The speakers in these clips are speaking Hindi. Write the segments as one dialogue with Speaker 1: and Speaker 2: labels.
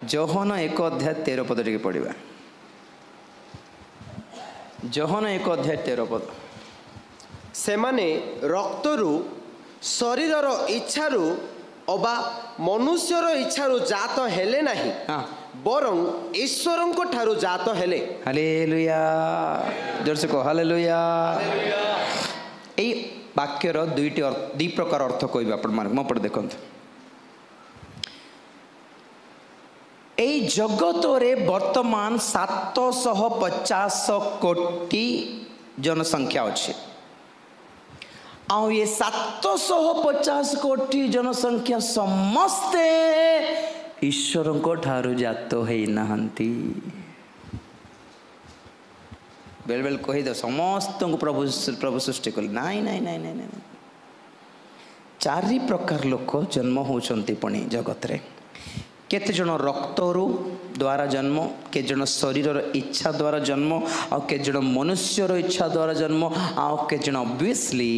Speaker 1: जोहन 1:13 पद टिके पढ़िबा। जोहन 1:13 पद।
Speaker 2: सेमाने रक्तरु शरीरर इच्छारु अबा मनुष्यर इच्छारु जात हेले नहीं, बरं ईश्वरंको ठारु जात हेले।
Speaker 1: हालेलुया, जोर से कहो हालेलुया। ए वाक्यर दुई प्रकार अर्थ कहबा आपण मान मो पर देखंत। ए जगत रे वर्तमान 750 कोटी जनसंख्या अच्छे। आउ ये 750 कोटी जनसंख्या समस्ते ईश्वर को ठारू जात है नहंती। बेल बेल कही दो समस्त को प्रभु प्रभु सृष्टि कले नाई नाई नाई नाई नाई। चारि प्रकार लोक जन्म होचंती पणी जगत रे। केते जन रक्तरु द्वारा जन्म, के जन शरीर इच्छा द्वारा जन्म, आ के जन मनुष्यर इच्छा द्वारा जन्म, आ के जन ऑब्वियसली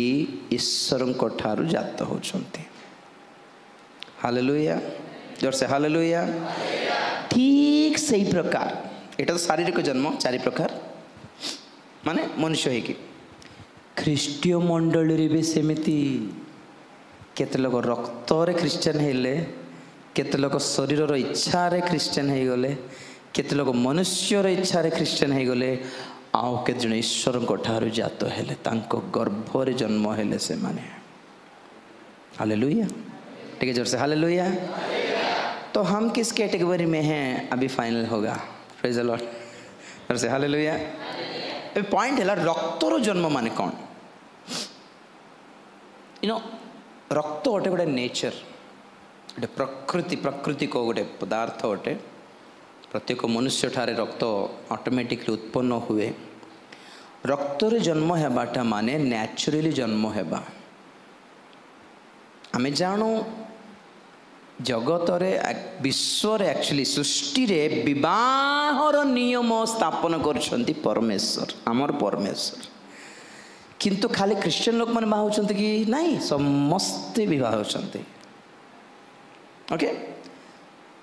Speaker 1: ईश्वर को ठारू जात होचंती। हालेलुया, जोर से हालेलुया। ठीक सही प्रकार एटा तो शारीरिक जन्म चारि प्रकार माने मनुष्य है कि ख्रीष्टीय मंडली रे भी सेमिति। केते लोग रक्त रे क्रिश्चियन हेले, केते लोग शरीर इच्छा रे क्रिश्चियन हो गले, केते लोग मनुष्यर इच्छा रे क्रिश्चियन हो गले, आउ केते जन ईश्वर को ठारू जात हेले, तांको गर्भ रे जन्म हेले से माने। हालेलुया, ठीक है, जोर से हालेलुया। तो हम किस कैटेगरी में हैं अभी फाइनल होगा। प्रेज द लॉर्ड, जोर से हालेलुया। पॉइंट है रक्तर जन्म माने कौन? यू नो रक्त गोटे गोटे नेचर, गोटे प्रकृति, प्रकृति को गोटे पदार्थ गोटे। प्रत्येक मनुष्य ठारे रक्त ऑटोमेटिकली उत्पन्न हुए। रक्तर जन्म हेबाटा माने नेचुरली जन्म हेबा। आमे जानो जगत रे विश्व रे एक्चुअली सृष्टि रे विवाहर नियम स्थापन करछंती परमेश्वर, आमर परमेश्वर। किंतु खाली क्रिश्चियन लोक माने बाहा होचंती कि नहीं, समस्ते विवाह होचंती। ओके,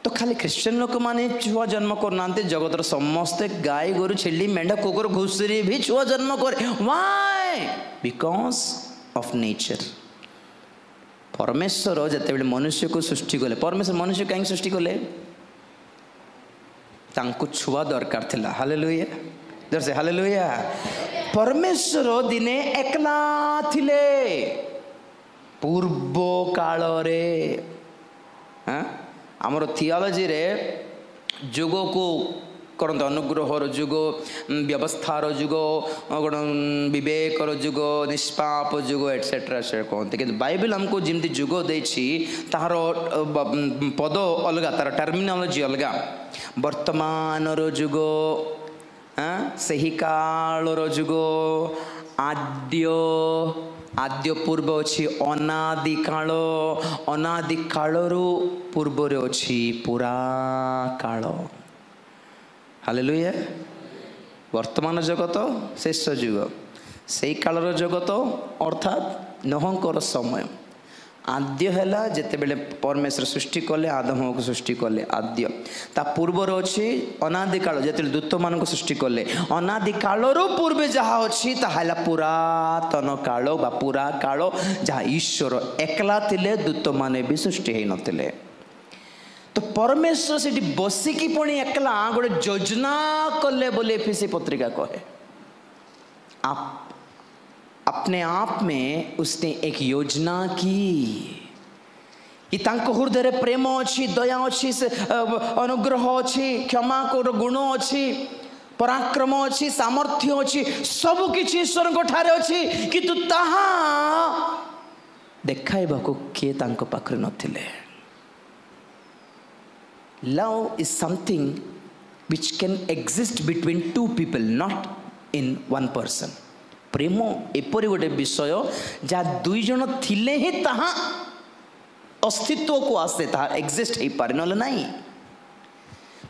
Speaker 1: तो खाली क्रिश्चियन लोक माने छुआ जन्म करनांते, जगत रे समस्ते गाय गोरु छेली मेंढा कुकुर घुसरी भी छुआ जन्म करे। व्हाई? Because of nature. परमेश्वर जते बेले मनुष्य को सृष्टि कले, परमेश्वर मनुष्य कहीं सृष्टि कले, तांको छुआ दरकार थिला। हालेलुया, जोर से हालेलुया। परमेश्वर दिने एकला थिले पूर्व काल रे। आमर थियोलॉजी रे जुग को करते अनुग्रहर जुग, व्यवस्थार जुग, विवेकर जुग, निष्पाप जुग एटसेट्रा से कहते। कि बाइबल हमको जमी जुग देछि तार पद अलग, तार टर्मिनोलॉजी अलग। वर्तमान जुग, सही कालर जुग, आद्य आद्य पूर्व अच्छी अनादि काल, अनादि कालरू पूर्व रे अच्छी पुरा काल। हालेलुया। वर्तमान जगत शेष जुग, से कालर जगत अर्थात नोहंकर समय। आद्य हैला जेते बेले परमेश्वर सृष्टि कले, आदम को सृष्टि कले आद्य। ता पूर्वर अछि अनादि काल, जेते दूत मान को सृष्टि कले। अनादि कालरो पूर्वे जहा अछि ता हैला पुरातन काल बा पुरा काल, जहा ईश्वर एकला थिले, दूत माने भी सृष्टि हेइ नथिले। तो परमेश्वर से बसिकी पुणी एकला गोटे योजना कले बोले एफएसी पत्रिका कहे। आप अपने आप में उसने एक योजना की कि तांको हृदय प्रेम अच्छी, दया अच्छी, अनुग्रह अच्छी, क्षमा को गुण अच्छी, पराक्रम अच्छी, सामर्थ्य अच्छी, सब किछि ईश्वर को ठारे अच्छी, किंतु ताहा देखाइबाको किए तांको पाखरे नथिले। Love is something which can exist between two people, not in one person. प्रेम एपरी गोटे विषय जहाँ दुई जन थिले ही ताहा अस्तित्व को आसे, ताहा एक्जिस्ट हो पारे नले नहीं।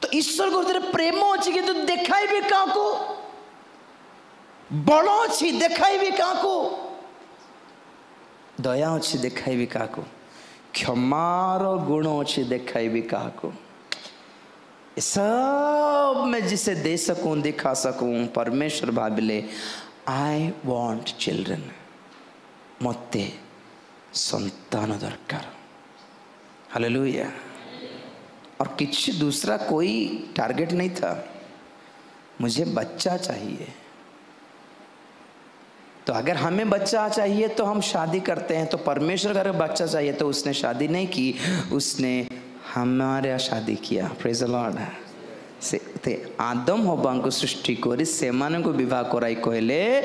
Speaker 1: तो ईश्वर को प्रेम अच्छी किंतु देखाई भी क्या को, बल अच्छी देखाई भी क्या को, दया अच्छी देखाई भी क्या को, क्षमार गुण अच्छी देखाई भी क्या को। सब मैं जिसे दे सकूं दिखा सकूं परमेश्वर भाविले आई वांट चिल्ड्रन, मते संतान दरकार। हालेलुया। और कुछ दूसरा कोई टारगेट नहीं था, मुझे बच्चा चाहिए। तो अगर हमें बच्चा चाहिए तो हम शादी करते हैं, तो परमेश्वर अगर बच्चा चाहिए तो उसने शादी नहीं की, उसने हमारे शादी किया। Praise the Lord. से आदम हवा को सृष्टि करी से मान को विवाह कराई कहले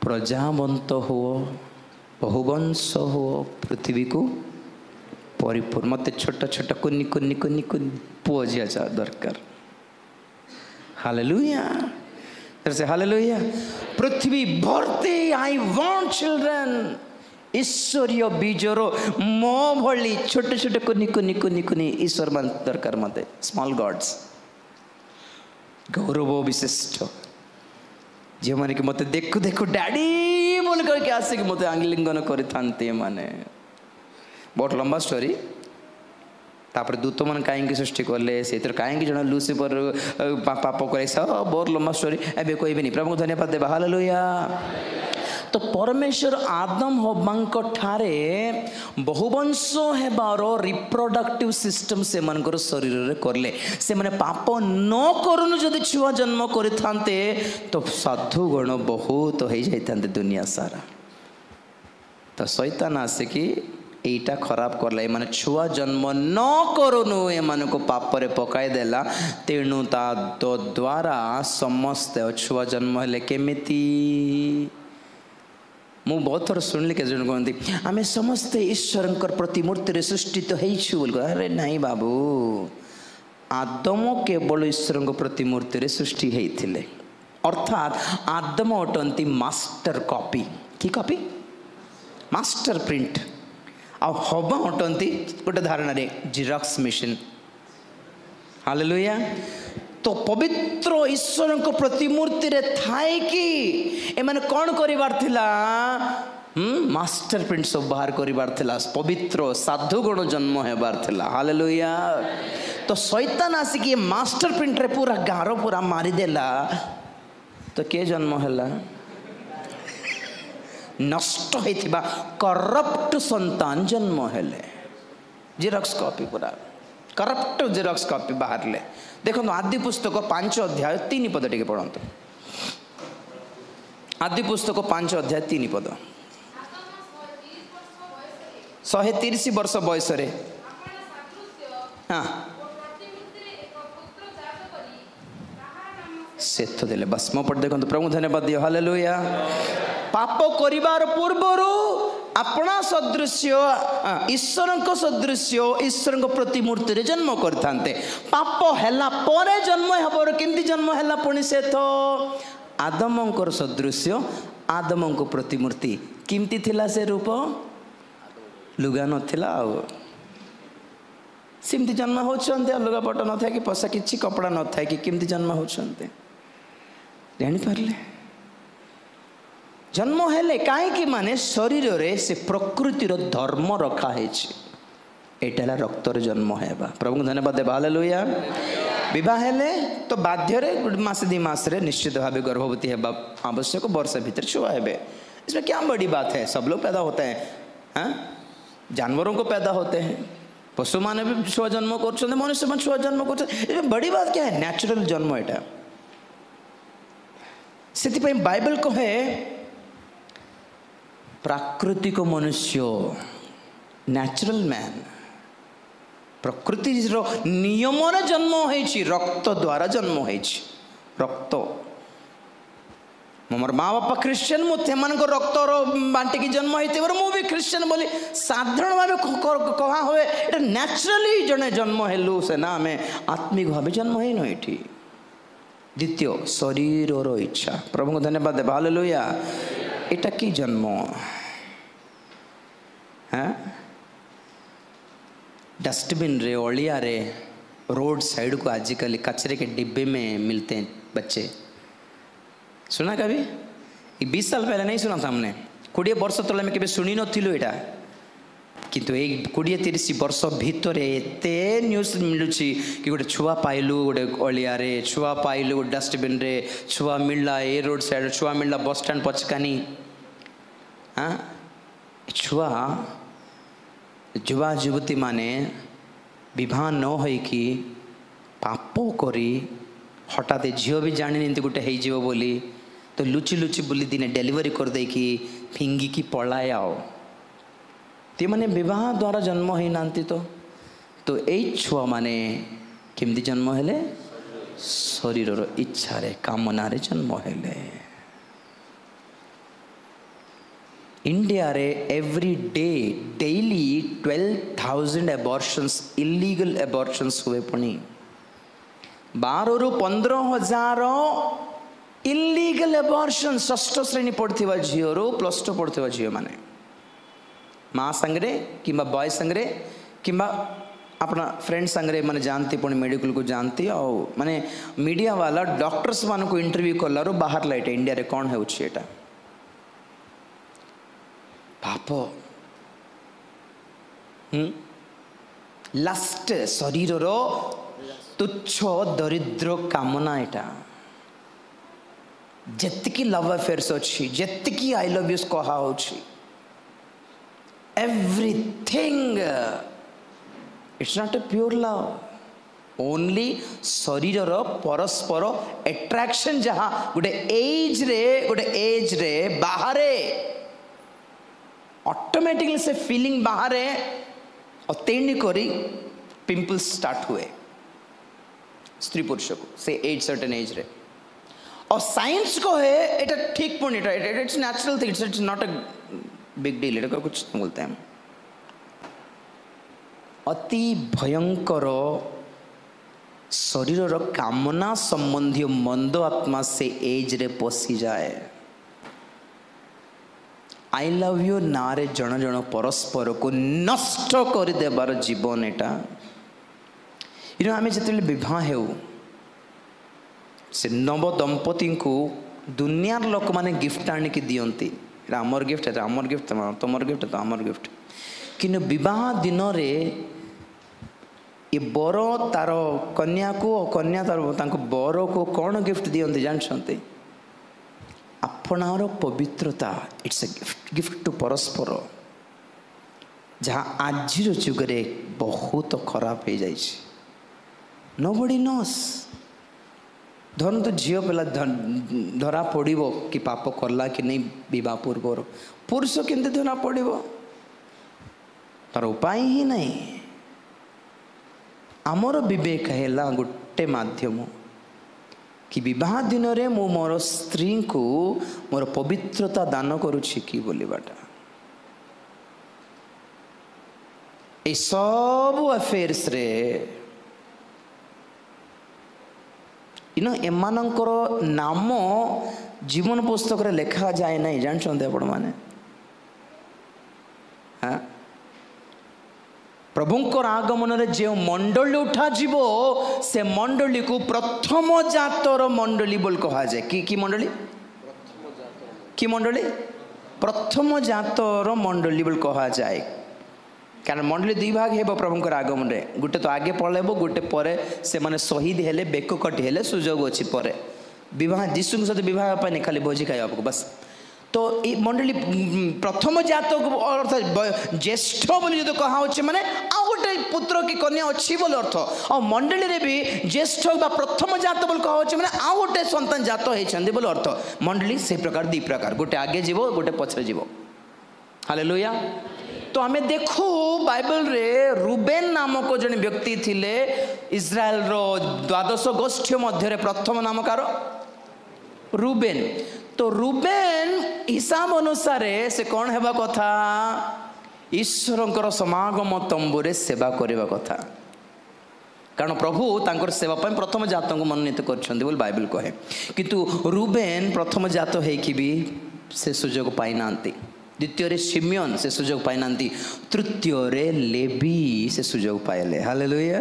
Speaker 1: प्रजावंत हो, बहुवंश हो, पृथ्वी को परिपूर्ण। मत छोटा छोटा कुन्नी कुन्नी कुन्नी कुन्नी पुओ झिया दरकार। हालेलुया। से हालेलुया। पृथ्वी भर्ती आई वांट चिल्ड्रन। ईश्वरीय बीजर मो भली छोटे छोटे कुनी कुनी कुनी कुनी ईश्वर मान दरकार मते। स्मॉल गॉड्स गौरव विशिष्ट जो माने कि मते देखो देखो डैडी बोल करके आसे कि मते आंगलिंगन करि थांते माने। बहुत लंबा स्टोरी। तापर दूत मन कहीं सृष्टि कले से कहीं जन लूसीफर पाप करे सब बहुत लंबा स्टोरी एबे कोई भी नहीं। प्रभु धन्यवाद देबा। हालेलुया। तो परमेश्वर आदम हव्वांक ठारे बहुवंश हेबार रिप्रोडक्टिव सिस्टम से मनकर शरीर रे करले। से माने पाप न करूनु जदि छुआ जन्म करि थांते तो साधु गण बहुत हो जाइतांते दुनिया सारा। तो शैतान आसे कि एटा खराब करला, माने छुआ जन्म न करूनु एमान को पाप रे पकाई देला। तेणु ता द्वारा समस्त छुआ जन्म हेले केमिति। मु बहुत थर सुनली के जन कहती आमे समस्त ईश्वर प्रतिमूर्ति रे सृष्टित होइछु बोल। अरे नहीं बाबू, आदम केवल ईश्वर प्रतिमूर्ति रे सृष्टि होइथिले। अर्थात आदम अटंती मास्टर कॉपी। की कॉपी? Master print. आ हवा अटंती गोटे धारणा रे जेरॉक्स मशीन। हालेलुया। तो पवित्र ईश्वर को प्रतिमूर्ति रे थाए कि एमाने कौन करिवार थिला? मास्टर प्रिंट सब बाहर करिवार थिला। पवित्र साधु गुण जन्म हेबार थिला। हालेलुया। तो शैतान आसिक मास्टर प्रिंट रे पूरा गारो पूरा मारी देला। तो के जन्म हैला? नष्ट होइथिबा करप्ट संतान जन्म हेले। जेरॉक्स कॉपी पूरा करप्ट जेरॉक्स कॉपी बाहर ले। देखो आदि पुस्तक 5 अध्याय 3 पद टिके पढ़ंतु। आदि पुस्तक 5 अध्याय 3 पद। 130 वर्ष बयस रे हाँ सेथ देले। बस मो पढ़ देखो। प्रभु धन्यवाद दियो। हालेलुया। पाप करिवार पूर्वरु अपना सदृश्य ईश्वर को सदृश्य ईश्वर को प्रतिमूर्ति रे जन्म करथांते। पाप हैला परे जन्म हबर। केमती जन्म हैला पुणी से तो आदम को सदृश्य आदम को प्रतिमूर्ति। केमती थिला से रूप? लुगा नथिला आ सिमती जन्म होछन्ते। लुगा पट न था कि पसा किछि कपड़ा न था कि केमती जन्म होछन्ते जानि पारले। जन्म हेले कहीं माने शरीर रे से प्रकृतिर धर्म रखा है। एटा रक्तर जन्म हेबा। प्रभु धन्यवाद देबा। हालेलुया। विवाह हेले तो बाध्य रे मास 2 मास रे निश्चित भाव गर्भवती हेबा आवश्यक। वर्ष भीतर छुआ हेबे। इसमें क्या बड़ी बात है? सब लोग पैदा होते हैं। हाँ? जानवरों को पैदा होते हैं, पशु माने भी छुआ जन्म कर, मनुष्य मान छुआ जन्म कर। बड़ी बात क्या है? नेचुरल जन्म एटा। से बाइबल कहे प्राकृतिक मनुष्य नेचुरल मैन प्रकृति नियम जन्म होइछि। रक्त द्वारा जन्म होइछि। रक्त मोर माँ बापा क्रिश्चियन मुझे रक्त बांटिकी जन्म होते मुझे क्रिश्चियन बोली साधारण भाव कहा हुए। ये नेचुरली जड़े जन्म हेलु से ना आम आत्मिक भाव जन्म होइनु। ये द्वितीय शरीर इच्छा। प्रभु को धन्यवाद देबा। हालेलुया। एटा की जन्म? हाँ? डस्टबिन रे ओलिया रे रोड साइड को आजकल कचरे के डिब्बे में मिलते हैं बच्चे। सुना कभी? 20 साल पहले नहीं सुना था हमने। 20 वर्ष तले में कभी सुनी नथिलु। एटा किंतु एक 20-30 वर्ष भितर एते न्यूज मिलूँ कि गोटे छुआ पाइलु गोटे अलियारे छुआ पाइलु गोटे डस्टबिन रे छुआ मिलला ए रोड साइड छुआ मिलला बस स्टैंड पचकानी हाँ छुआ युवा युवती माने विवाह न होइकी पाप करी हठात झील भी जानी नहीं गोटे हो बोली तो लुचि लुचि बोली दिने डेलीवरी कर देकी फिंगिकी पलाए आओ ते माने विवाह द्वारा जन्म ही नांती तो यही छुआ माने केमती जन्म हेले शरीर इच्छा रे कामना रे जन्म हेले इंडिया रे every day daily 12,000 abortions illegal abortions हुए पुणी 12 ରୁ 15,000 इलीगल एबॉर्शन षष्ठ श्रेणी पढ़ा झील रू +2 पढ़ा झील माने माँ संगे कि बॉय संगे कि अपना फ्रेंड संगे माने जानती पुणी मेडिकल को जानती और माने मीडिया वाला डॉक्टर्स मान को इंटरव्यू कलारू बाहर लाइट इंडिया रे कौन है पाप लास्ट शरीर रो तुच्छ दरिद्र कामना एटा जेतिकी लव अफेयर्स अच्छी जेतिकी आई लव यूज कहा everything it's not a pure love only शरीर परस्पर एट्रैक्शन जहाँ गोटे एज रे बाहरे ऑटोमेटिकली से फीलिंग बाहरे अतेनी करी पिंपल्स स्टार्ट हुए स्त्री पुरुष को से एज सर्टेन एज रे और साइंस को है इट ठीक पुणी it's natural thing it's not a big deal it कुछ बोलते हैं अति भयंकर शरीर कामना संबंधी मंद आत्मा से एज रे पशि जाए आई लव यू ना रे जन जन परस्पर को नष्ट कर देबार जीवन एटा इनो आमे जतले विवाह हेउ से नव दंपति को दुनियार लोक माने गिफ्ट आनी की दियंती आमर गिफ्ट तुमर गिफ्ट तो आमर गिफ्ट कि विवाह दिन रे ये बर तार कन्या को कन्या तार बर को कौन गिफ्ट दियंती जानते आपणार पवित्रता इट्स ए गिफ्ट टू परस्पर जहाँ आज जुगरे बहुत खराब हो जाए नोबडी नोस धन तो झील पिला धरा पड़ो कि पाप कला कि नहीं विवाह पूर्वर पुरुष केमती धरा पड़ो तार उपाय ही नहीं आमर विवेक है गोटे माध्यम कि विवाह दिन रे मु मोर स्त्री को मोर पवित्रता दान करुछि कि बोलिबाटा ए सब अफेयर्स रे इनो एमानंकर नाम जीवन पुस्तक रे लेखा जाए नहीं जानते आपण माने हाँ प्रभुंकर आगमन रे जो मंडली उठा जीवो से मंडली को प्रथम जातर मंडली बोल कहा जाए कि मंडली कि मंडली प्रथम जातर मंडली बोल कहा जाए कारण मंडली दुई भाग हे प्रभुंकर आगमन रे गोटे तो आगे पळेबो गोटे परे से माने शहीद हेले बेक कटी हेले सुजोग अछि परे विवाह जीशु सहित विवाह पाने खाली भोजी खाइबा बस तो ये मंडली प्रथम जात अर्थ ज्येष्ठ बोली जो कहा माने आ गोटे पुत्र की कन्या अच्छी बोल अर्थ और मंडली रे भी ज्येष्ठ बा प्रथम जात बोल कहा माने आ गोटे संतान जात होइछन्दी बोल अर्थ मंडली से प्रकार दी प्रकार गोटे आगे जीवो गोटे पछरे जीवो हालेलुया तो आमे देखू बाइबल रे रूबेन नामक जन व्यक्ति थिले इस्राएल रो 12 गोष्ठी मध्य प्रथम नाम कार रूबेन तो रूबेन हिसाब अनुसार से कौन हेबा कथा ईश्वरंकर समागम तंबुरे सेवा करबा कथा कारण प्रभु तांकर सेवा पर प्रथम जात को मनोनीत करछन्ती बोल बाइबल कहे किंतु रूबेन प्रथम जात है कि भी से सुजोग पाई नांती द्वितीय रे सिमियन से सुजोग पाई नांती तृतीय रे लेवी से सुजोग पाइले हालेलुया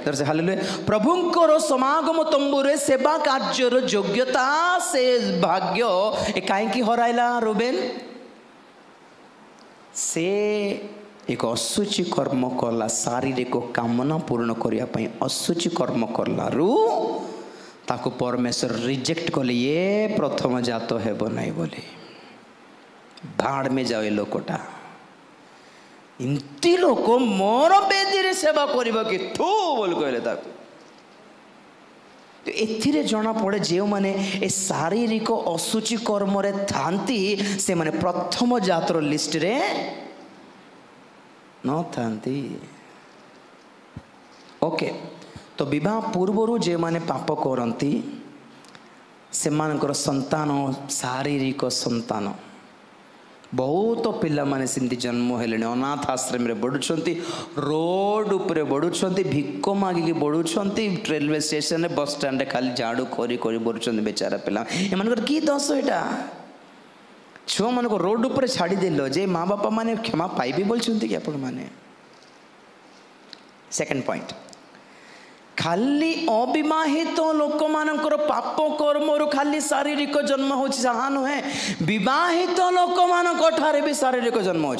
Speaker 1: तर से हालेलुया प्रभुंकर समागम तंबुरे सेवा कार्यर योग्यता से भाग्य ए काहे की हराइला रूबेन से एक अशुचि कर्म कला शारीरिक कामना पूर्ण करने अशुचि कर्म कलारू ताको परमेश्वर रिजेक्ट कले ये प्रथम जात हेब नहीं बोली भाड़ में जाओ लोकटा इमती लोक मोर बेदी सेवा करवा कि थू बोल कहले एथिरे जना पड़े जो माने ए शारीरिक अशुचि कर्म रे थांती से माने प्रथम जातर लिस्ट रे न थांती ओके तो विवाह पूर्वर जे माने पाप करती से मानकर संतान शारीरिक संतान बहुत पिला माने सिंधी जन्म हेले अनाथ आश्रम रे बढ़ुछंती रोड उपरे बढ़ुछंती भिक्क मागिकी बढ़ुछंती रेलवे स्टेशन रे बस स्टैंड रे खाली झाड़ू करी करी बढ़ुछंती बेचारा पिला एमानकर की दोष एटा छुआ मान को रोड ऊपर छाड़ी देलो जे माँ बापा माने क्षमा पाइबे बोलछंती कि आपण माने सेकंड पॉइंट खाली अविवाहित लोक मानकर पाप कर्म खाली शारीरिक जन्म हो जहाँ नुहे विवाहित लोक मान ठारे भी शारीरिक जन्म हो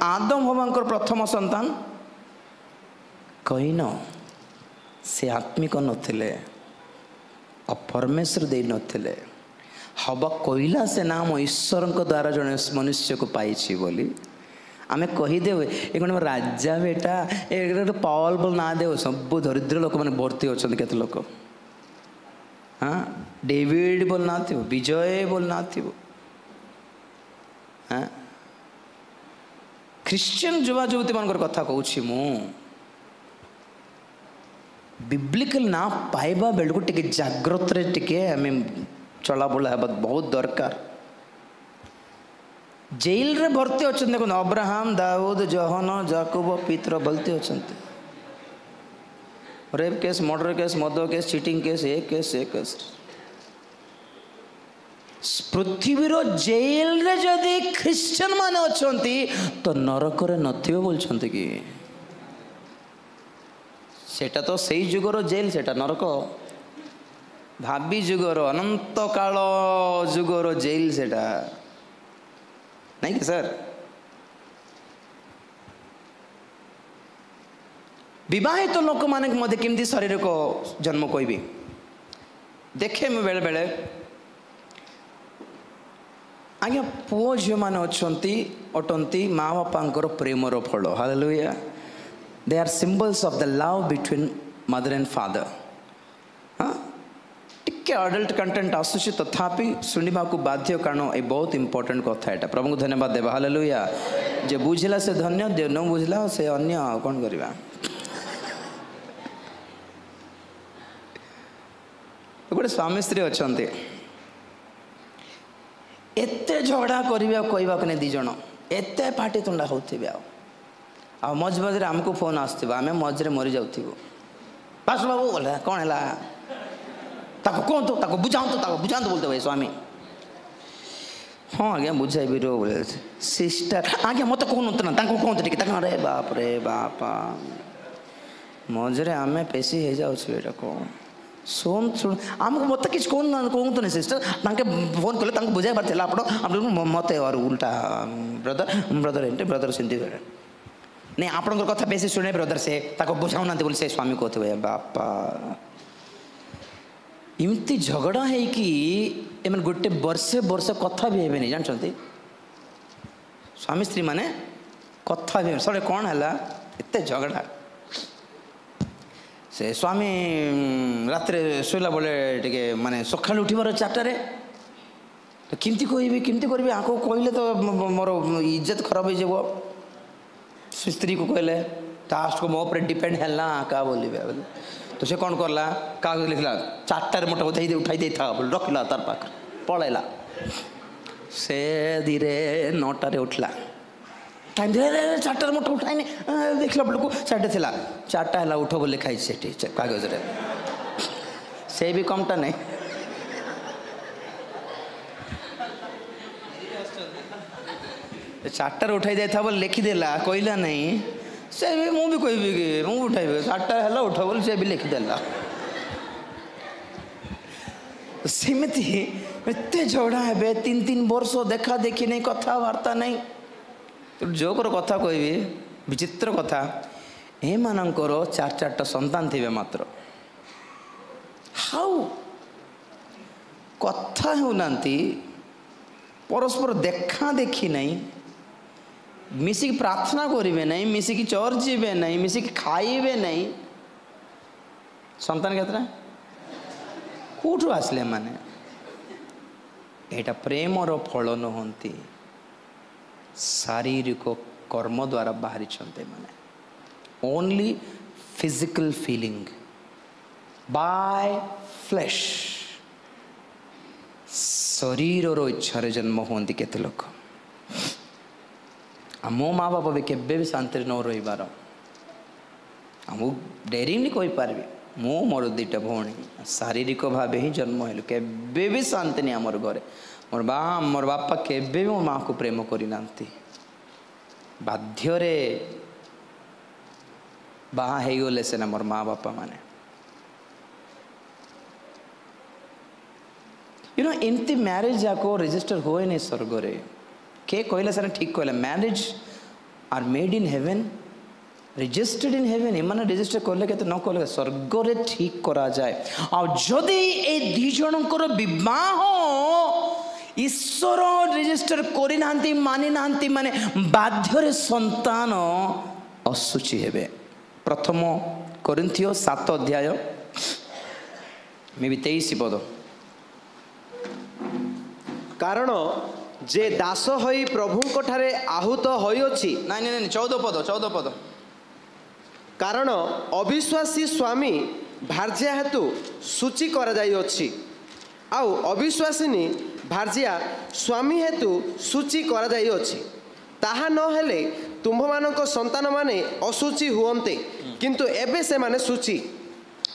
Speaker 1: आदम हवांकर प्रथम संतान कहीन से आत्मिक नथिले परमेश्वर दे नथिले हवा कहला से नाम ईश्वर द्वारा जड़े मनुष्य को पाई बोली आमे कहीदे ये कौन राजा बेटा एक पावल बोल ना दे सब दरिद्र लोक मैंने भर्ती होते केते लोक हाँ डेविड बोल ना थी विजय बोल ना थी हाँ ख्रिश्चियन युवा युवती मान कथा कहूँ मु बिब्लिकल ना पाइबा बेलू टे जाग्रत टे आम चलाबुला बहुत दरकार जेल रे भर्ती अच्छा देखो अब्राहम दाऊद जहन जाकुब पितर भर्ती अच्छा रेप केस मर्डर केस मद केस चीटिंग केस ए केस पृथ्वीर जेल रे जदि ख्रिश्चियन माने अछंती तो नरक रे नथिबे बोलछंती कि सेटा तो सही जुगर जेल सेटा नरक भावी जुगर अनंत काल जुगर जेल सेटा नहीं कि सर विवाहित तो लोक माने मध्य केमती शरीर को जन्म कहबी देखे मैं बेले बेले आज्ञा पुओ झील मैंने अटंती माँ बापा प्रेमर फल हालेलुया they are symbols of the love between mother and father हाँ टिके अडल्ट कंटेंट आसूसी तथापि शुणा को बाध्य कारण ये बहुत इंपोर्टेंट कथा है प्रभु को धन्यवाद देवा हालेलुया जे बुझला से धन्य जे न बुझला से अन्य कौन करवा गोटे स्वामी स्त्री अच्छा एते झगड़ा करिबा कहबा कने दी जण एते पाटी तुंडा होथिबे आ मझ मझे आमको फोन आसथिबा आमे मझरे मरि जाउथिबो पास बाबू बोला कौन हैला ताको कोन तो ताको बुझांतो बोलते भाई स्वामी हाँ आज्ञा बुझाइबी रो बोले सिस्टर आज्ञा मत कहून ना ताको कोन तो टिके ताको रे बापा मझरे आमे पेशी हे जाउछु एटा कोन सुन सुन आमको मत किस कौन कहूँ तो नहीं सिस्टर तांके फोन कले तांको बुझाई बार थेला आपण मत और उल्टा ब्रदर एंटे ब्रदर सिंधी नहीं आपण कथा बेसी शुणे ब्रदर से ताको बुझाऊ ना बोल से स्वामी कहते हुए बापा इमती झगड़ा है कि एमन गोटे वर्ष कथा भी हेबे नहीं जानछंती स्वामी स्त्री माने कथा भी सरे कौन हैला एते झगड़ा से स्वामी रात्रे शोला बेले टे माने सकाल उठिबार 4टारे तो केमती करी आको कहले तो मोर इज्जत खराब हो जाबो स्त्री को कहले लास्ट को मो ऊपर डिपेंड है ना का बोलिबे तो से कौन करला का लिखला 4टारे मोटा उठाई दे था बोल रखला तार पाख पळैला से धीरे 9टारे उठला टाइम दे 4टारे मोटा उठाई देखला बेलू 4टे थिला 4टा हला उठ बोले खाई सेठी कागज रे से भी कमटा नहीं चार्टर उठाई देता बोले लिखिदेला कहला नहीं से भी मु भी कहबी कि मु उठाइबे 4टा हला उठ बोले से भी लिखिदेला सेमती एत झगड़ा हे 3-3 वर्ष देखा देखी नहीं कथबार्ता नहीं जोकर कथा कहबी विचित्र कथा ए मानकर 4-4टा संतान थे मात्र हाउ कथा होना परस्पर देखा देखी नहीं मिसिक प्रार्थना करेंगे नहीं मिसिक चर्च जीवे नहीं मिसिक खाइबे नहीं संतान केतरा कौटू आसले माने एटा प्रेमर फल नुहति शारीरिक कर्म द्वारा बाहरी माने only physical feeling by flesh शरीर इच्छा जन्म होती केते लोक मो माँ बापा भी केबे भी शांति न रहीबार डेरी नहीं कही पारि मु मोर 2टा भौणी शारीरिक भाव ही जन्म हेलु केबे भी शांति नहीं आमर घरे मोर बापा केबे भी मो माँ को प्रेम करना बाध्य बाहा गले सेना मोर माँ बापा माने एमती मैरिज जाको रजिस्टर हुए नहीं स्वर्ग रे के कहले सर ठीक कहले marriage are made in heaven registered in heaven एमाने रजिस्टर करले के न कहले स्वर्ग रे ठीक करा जाए आ जदि ए दी जनकर विवाह ईश्वर रजिस्टर करि नांती मानि नांती माने बाध्य रे संतान असुचि हेबे प्रथम कोरिन्थियो 7 अध्याय मे भी 23 पद
Speaker 2: कारण जे दास होई प्रभु ठारे आहूत होइछि
Speaker 1: नहीं नहीं 14 पद
Speaker 2: कारण अविश्वासी स्वामी भार्या हेतु सूची करा जाई अछि आउ अविश्वासिनी भार्या स्वामी हेतु सूची करा जाई अछि ताहा न हेले तुम्भ मानक संतान माने असुचि हुवन्ते किंतु एबे से माने सूची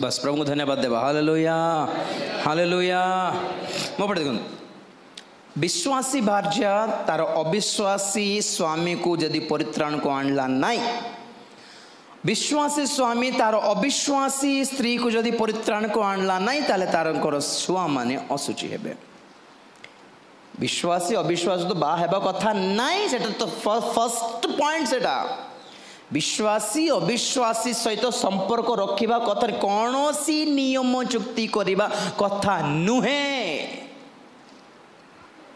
Speaker 1: बस प्रभु को धन्यवाद देवा हालेलुया हालेलुया मो पढ़ देखो विश्वासी भार्या तार अविश्वासी स्वामी को यदि परित्राण को आणला नहीं विश्वासी स्वामी तार अविश्वासी स्त्री को यदि परित्राण को आणला नहीं ताले तार छुआ माने असुचि हेबे विश्वासी अविश्वास तो बा हेबा कथा नहीं सेटा तो फर्स्ट पॉइंट सेटा विश्वासी अविश्वासी सहित संपर्क रखिबा कथा कौनसी नियम चुक्ति करिबा कथा नुहे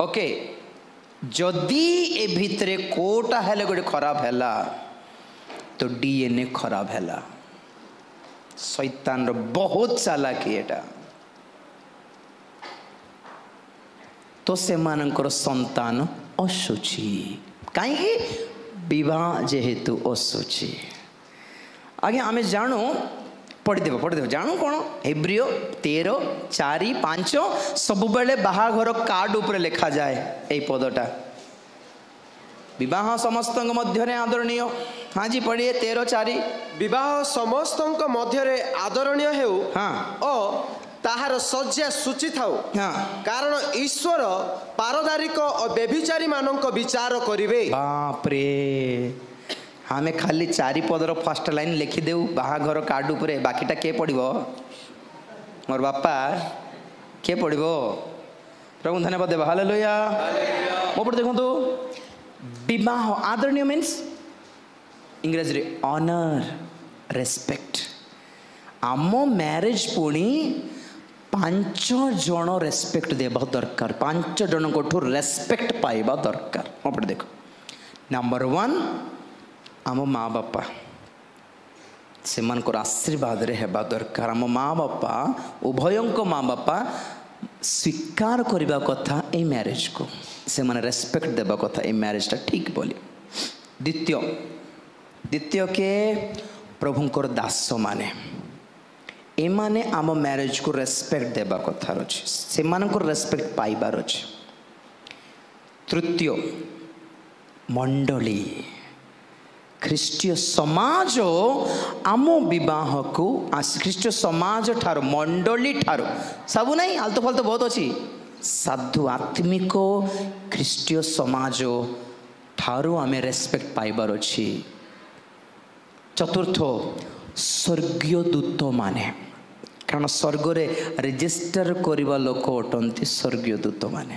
Speaker 1: ओके जदि ए भितरे कोटा हेले गोटे खराब हैला तो डीएनए खराब हैला शैतान रो बहुत चालाकी एटा तो से मानकर संतान असुचि कहीं विवाह जेहेतु असुचि आगे आमे जानू पढ़ीदेव जानू कौन हेब्रियो 13:4-5 सब बेले बाहाघर कार्ड ऊपर लिखा जाए यही पदटा विवाह समस्त मध्य आदरणीय हाँ जी पढ़िए 13:4
Speaker 2: विवाह समस्त मध्य आदरणीय हेउ
Speaker 1: हाँ
Speaker 2: ओ ताहार सज्जा सूची थाउ
Speaker 1: हाँ
Speaker 2: कारण ईश्वर पारदारिक और व्यभिचारी मानक विचार करिवे
Speaker 1: बाप रे हमें खाली 4 पदर फर्स्ट लाइन लिखिदेऊ बाहाघर कार्ड उपरे बाकीटा के पढ़ो मोर बापा के पढ़ो प्रभु धन्यवाद देवा हालेलुया मो पढ़ देखो विवाह आदरणीय मीन्स इंग्रजी रे ऑनर रेस्पेक्ट आम मैरिज पुणी 5 जन रेस्पेक्ट देवा दरकार 5 जन को रेस्पेक्ट पाइबा दरकार मो पढ़ देखो नंबर 1 आम माँ बापा से आशीर्वाद रे हेबा दरकार आम माँ बापा उभयंक माँ बापा स्वीकार करबा कथा ए मैरिज को से माने रेस्पेक्ट देबा कथा ए मैरिज टा ठीक बोली द्वितीय के प्रभुंकर दास माने ए माने आम मैरिज को रेस्पेक्ट देबा कथा अछि से मानकर रेस्पेक्ट पाइबार अछि तृतीय मंडली ख्रीष्टीय समाज आम विवाह को ख्रीष्टीय समाज ठार मंडली ठार सबू नहीं आलतू फालतू बहुत अच्छी साधु आत्मिक ख्रीष्टीय समाज ठारू आम रेस्पेक्ट पाइबार अच्छी चतुर्थ स्वर्गीय दूत माने କାରଣ ସ୍ୱର୍ଗରେ ରେଜିଷ୍ଟର କରିବା ଲୋକ ଅଟନ୍ତି ସ୍ୱର୍ଗୀୟ ଦୂତମାନେ।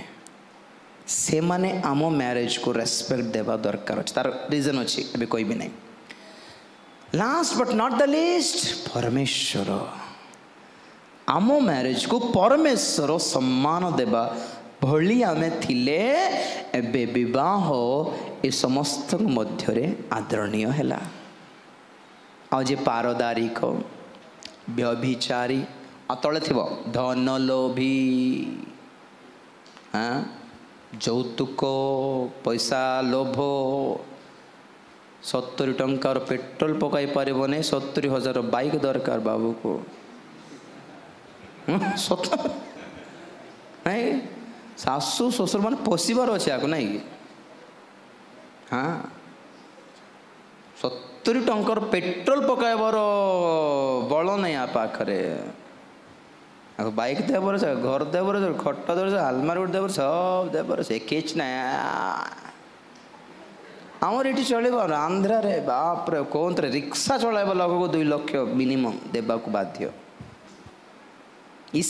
Speaker 1: ସେମାନେ ଆମ ମ୍ୟାରେଜକୁ ରେସ୍ପେକ୍ଟ ଦେବା ଦରକାର ଅଛି। ତାର ରିଜନ୍ ଅଛି, ଏବେ କହିବି ନାହିଁ। Last but not the list, ପରମେଶ୍ୱର ଆମ ମ୍ୟାରେଜକୁ ପରମେଶ୍ୱର ସମ୍ମାନ ଦେବା ଭଳି ଆମେ ଥିଲେ। ଏବେ ବିବାହ ଏ ସମସ୍ତଙ୍କ ମଧ୍ୟରେ ଆଦରଣୀୟ ହେଲା। ଆଉ ଯେ ପାରଦାରିକ, ବ୍ୟଭିଚାରୀ, ଆଉ ତଳେ ଥିବ ଧନଲୋଭୀ, ଯୌତୁକ, ପଇସା ଲୋଭ, 70 ଟଙ୍କାର ପେଟ୍ରୋଲ ପକାଇ ପାରିବନି, 70,000 ବାଇକ୍ ଦରକାର ବାବୁକୁ। ସତ ନାଇଁ, ଶାଶୁ ଶ୍ୱଶୁର ମାନେ ପୋଷିବାର ଅଛି ଆକୁ, ନାଇଁ କି? 70 ଟଙ୍କାର ପେଟ୍ରୋଲ ପକାଇବାର ବଳ ନାହିଁ ଆ ପାଖରେ। ବାଇକ୍ ଦେବାର ଅଛି, ଘର ଦେବାର ଅଛି, ଖଟ ଦେବାର ଅଛି, ଆଲମାରି ଗୋଟେ ଦେବାର, ସବୁ ଦେବାର ଅଛି, କିଛି ନାହିଁ। ଆମର ଏଠି ଚଳିବ ଆନ୍ଧ୍ରାରେ ବାପରେ କହୁଥିଲେ ରିକ୍ସା ଚଳାଇବା ଲୋକକୁ 2 ଲକ୍ଷ ମିନିମମ୍ ଦେବାକୁ ବାଧ୍ୟ।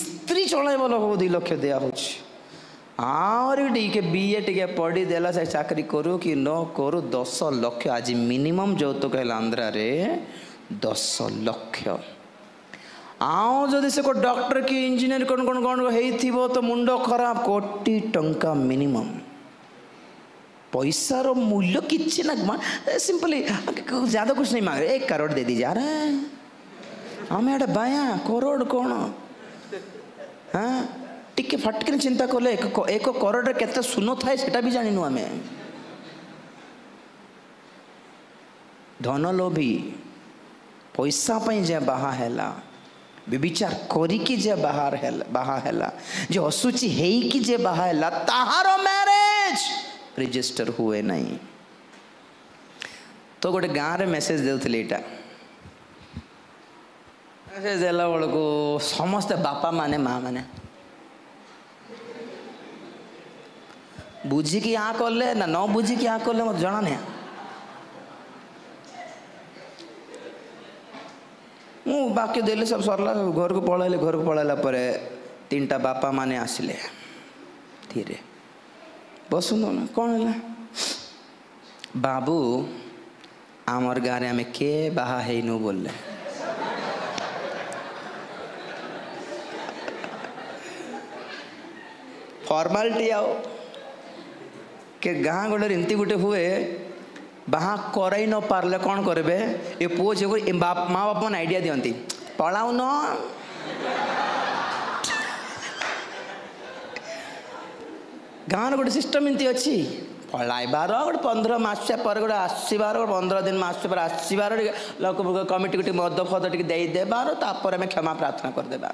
Speaker 1: ସ୍ତ୍ରୀ ଚଳାଇବା ଲୋକକୁ 2 ଲକ୍ଷ ଦିଆହେଉଛି। ଆହୁରି ଟିକେ BA ଟିକେ ପଢ଼ିଦେଲା, ସେ ଚାକିରି କରୁ କି ନ କରୁ 10 ଲକ୍ଷ ଆଜି ମିନିମମ୍ ଯୌତୁକ ହେଲା ଆନ୍ଧ୍ରାରେ 10 ଲକ୍ଷ। ଆଉ ଯଦି ସେ ଡକ୍ଟର କି ଇଞ୍ଜିନିୟର କ'ଣ କ'ଣ କ'ଣ ହେଇଥିବ ତ ମୁଣ୍ଡ ଖରାପ, 1 କୋଟି ଟଙ୍କା ମିନିମମ୍। पैसा रो मूल्य किसी ना सिंपली ज्यादा कुछ नहीं मांग रहे, 1 करोड़ दे दी जा रहा है हमें एटा बाया करोड़ कौन हाँ टिके फटके चिंता कले 1 करोड़ केते सुनो थाए सेटा भी जानिनु आमे। धनलोभी पैसा पई जे बाहा हैला, विचार करिकी जे बाहा हैला, जे असुची हेइकी जे बाहा हैला ताहारो मैरिज रजिस्टर हुए नहीं। तो गोटे गाँव रे मेसेज देउथिले, एटा मेसेज देला बेलको समस्ते बापा माने माँ माने बुझिकी यहाँ कले ना न बुझिकी यहाँ कले मत जना नहीं। मु बाकी देले सब सरला, घर को पळाइला परे 3टा बापा माने आसिले धीरे बसुन ना कौन है बाबू आमर गाँव आम के बाहा हेनु बोले फॉर्मालिटी आओ के गाँ गोटे एमती गोटे हुए बाहा करई न पारले कौन करेंगे ये पुओ झील को माँ बाप मैंने आइडिया दियंती पढ़ाऊ न गाँव गोटे सिस्टम एमती अच्छी पढ़ाइबार गोटे 15 मास पर गोटे आसबार 15 दिन मास पर आसबार लोक कमिटी गोटे मद फद टे देदेबार तापर आम क्षमा प्रार्थना करदेबा।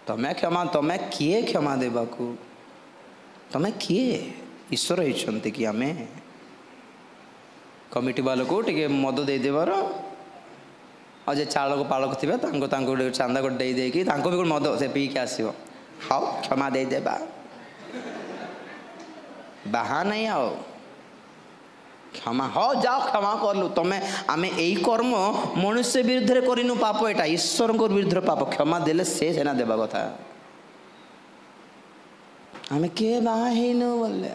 Speaker 1: तमें क्षमा तमें किए क्षमा देबाकू तमें किए ईश्वर होती कि आम कमिटी वालों को टे मद देदेबार और जे चालक पालक थे चांदा गोटे देकी भी गोटे मद से पीके आसो हाँ क्षमा देदेबा बाहा नहीं आओ क्षमा हाँ जाओ क्षमा करलु तमें आम यही कर्म मनुष्य विरुद्ध करनु पाप एटा ईश्वर विरुद्ध पाप क्षमा देले से सेना देवा कथा आम किए बाहा हेनु बोले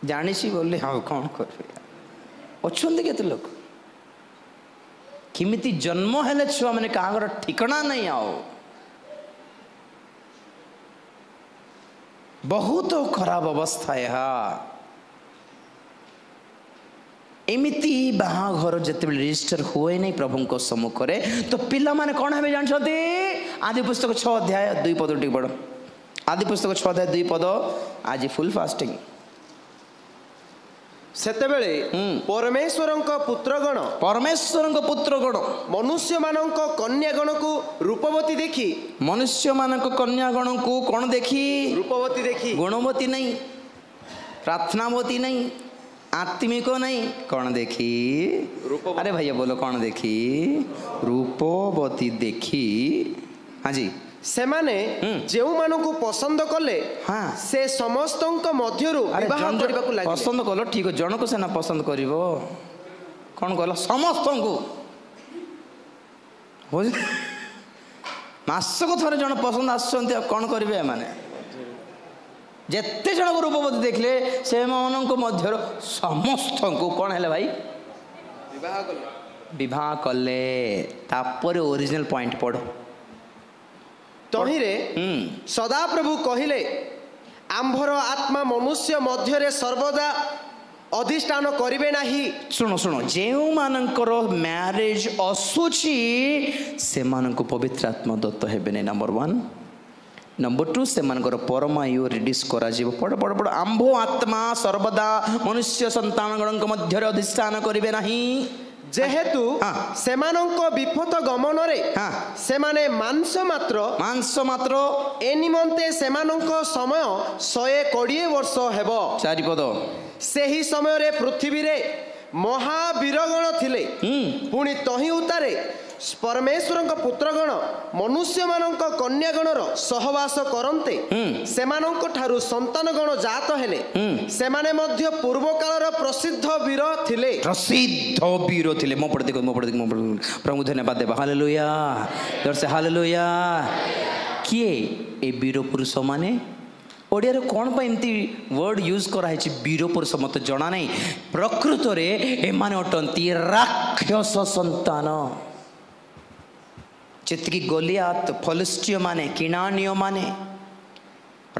Speaker 1: जानी बोले हाँ कौन कर अच्छा केते लोग किमिति जन्म हेले छुआ मैंने कहाँ ठिकाना नहीं आओ बहुत खराब अवस्था है। एमिति बाहाघर जिते रजिस्टर हुए नहीं प्रभु को सम्मुख तो पिला माने कौन हमें जानते आदि पुस्तक 6 अध्याय 2 पद टी पढ़ आदि पुस्तक 6 अध्याय 2 पद आज फुल फास्टिंग
Speaker 2: सेतेबेले परमेश्वरंक पुत्रगण मनुष्य मानक कन्यागण को रूपवती देखी
Speaker 1: मनुष्य मानक कन्यागण को कौन देखी
Speaker 2: रूपवती देखी
Speaker 1: गुणवती नहीं प्रार्थनावती नहीं आत्मिक नहीं कौन देखी अरे भैया बोलो कौन देखी रूपवती देखी। हाँ जी
Speaker 2: से माने जेउ मानकु पसंद कले
Speaker 1: हाँ
Speaker 2: से समस्तंक मध्यरु विवाह करबाकु लागिले
Speaker 1: पसंद कलो ठीक जन को सेना पसंद करिवो कौन कहला समस्त को ମାସକୁ ଥରେ ଜଣେ ପସନ୍ଦ ଆସୁଛନ୍ତି, ଆଉ କ'ଣ କରିବେ ଏମାନେ? ଯେତେ ଜଣଙ୍କୁ ରୂପବତୀ ଦେଖିଲେ ସେମାନଙ୍କ ମଧ୍ୟରୁ ସମସ୍ତଙ୍କୁ କ'ଣ ହେଲେ ଭାଇ? ବିବାହ କଲେ। ତାପରେ ଓରିଜିନାଲ ପଏଣ୍ଟ ପଢ଼।
Speaker 2: ତହିଁରେ ସଦାପ୍ରଭୁ କହିଲେ, ଆମ୍ଭର ଆତ୍ମା ମନୁଷ୍ୟ ମଧ୍ୟରେ ସର୍ବଦା ଅଧିଷ୍ଠାନ କରିବେ ନାହିଁ।
Speaker 1: ଶୁଣ ଶୁଣ, ଯେଉଁମାନଙ୍କର ମ୍ୟାରେଜ ଅସୁଛି ସେମାନଙ୍କୁ ପବିତ୍ର ଆତ୍ମା ଦତ୍ତ ହେବେନି, ନମ୍ବର 1। ନମ୍ବର 2, ସେମାନଙ୍କର ପରମାୟୁ ରିଡ୍ୟୁସ୍ କରାଯିବ। ପଢ଼ ପଢ଼ ପଢ଼। ଆମ୍ଭ ଆତ୍ମା ସର୍ବଦା ମନୁଷ୍ୟ ସନ୍ତାନମାନଙ୍କ ମଧ୍ୟରେ ଅଧିଷ୍ଠାନ କରିବେ ନାହିଁ,
Speaker 2: ଯେହେତୁ ସେମାନଙ୍କ ବିପଥ ଗମନରେ ସେମାନେ ମାଂସ ମାତ୍ର ଏ ନିମନ୍ତେ ସେମାନଙ୍କ ସମୟ 120 ବର୍ଷ ହେବ।
Speaker 1: 4 ପଦ।
Speaker 2: ସେହି ସମୟରେ ପୃଥିବୀରେ ମହାବୀରଗଣ ଥିଲେ। ପୁଣି ତହିଁ ଉତ୍ତାରେ ପରମେଶ୍ୱରଙ୍କ ପୁତ୍ରଗଣ ମନୁଷ୍ୟମାନଙ୍କ କନ୍ୟାଗଣର ସହବାସ କରନ୍ତେ ସେମାନଙ୍କ ଠାରୁ ସନ୍ତାନଗଣ ଜାତ ହେଲେ। ସେମାନେ ମଧ୍ୟ ପୂର୍ବ କାଳର ପ୍ରସିଦ୍ଧ ବୀର ଥିଲେ।
Speaker 1: ମୋ ପଟେ ଦେଖ, ପ୍ରଭୁ ଧନ୍ୟବାଦ ଦେବା। ହାଲେଲୁୟା, ଜୋରସେ ହାଲେଲୁୟା। କିଏ ଏ ବୀର ପୁରୁଷ ମାନେ? ଓଡ଼ିଆରେ କ'ଣ ପାଇଁ ଏମିତି ୱାର୍ଡ଼ ୟୁଜ୍ କରାହେଇଛି ବୀର ପୁରୁଷ ମୋତେ ଜଣା ନାହିଁ। ପ୍ରକୃତରେ ଏମାନେ ଅଟନ୍ତି ରାକ୍ଷସ ସନ୍ତାନ। ଯେତିକି ଗଲିଆତ, ଫଲିଷ୍ଟିୟ ମାନେ, କିଣାନୀୟ ମାନେ,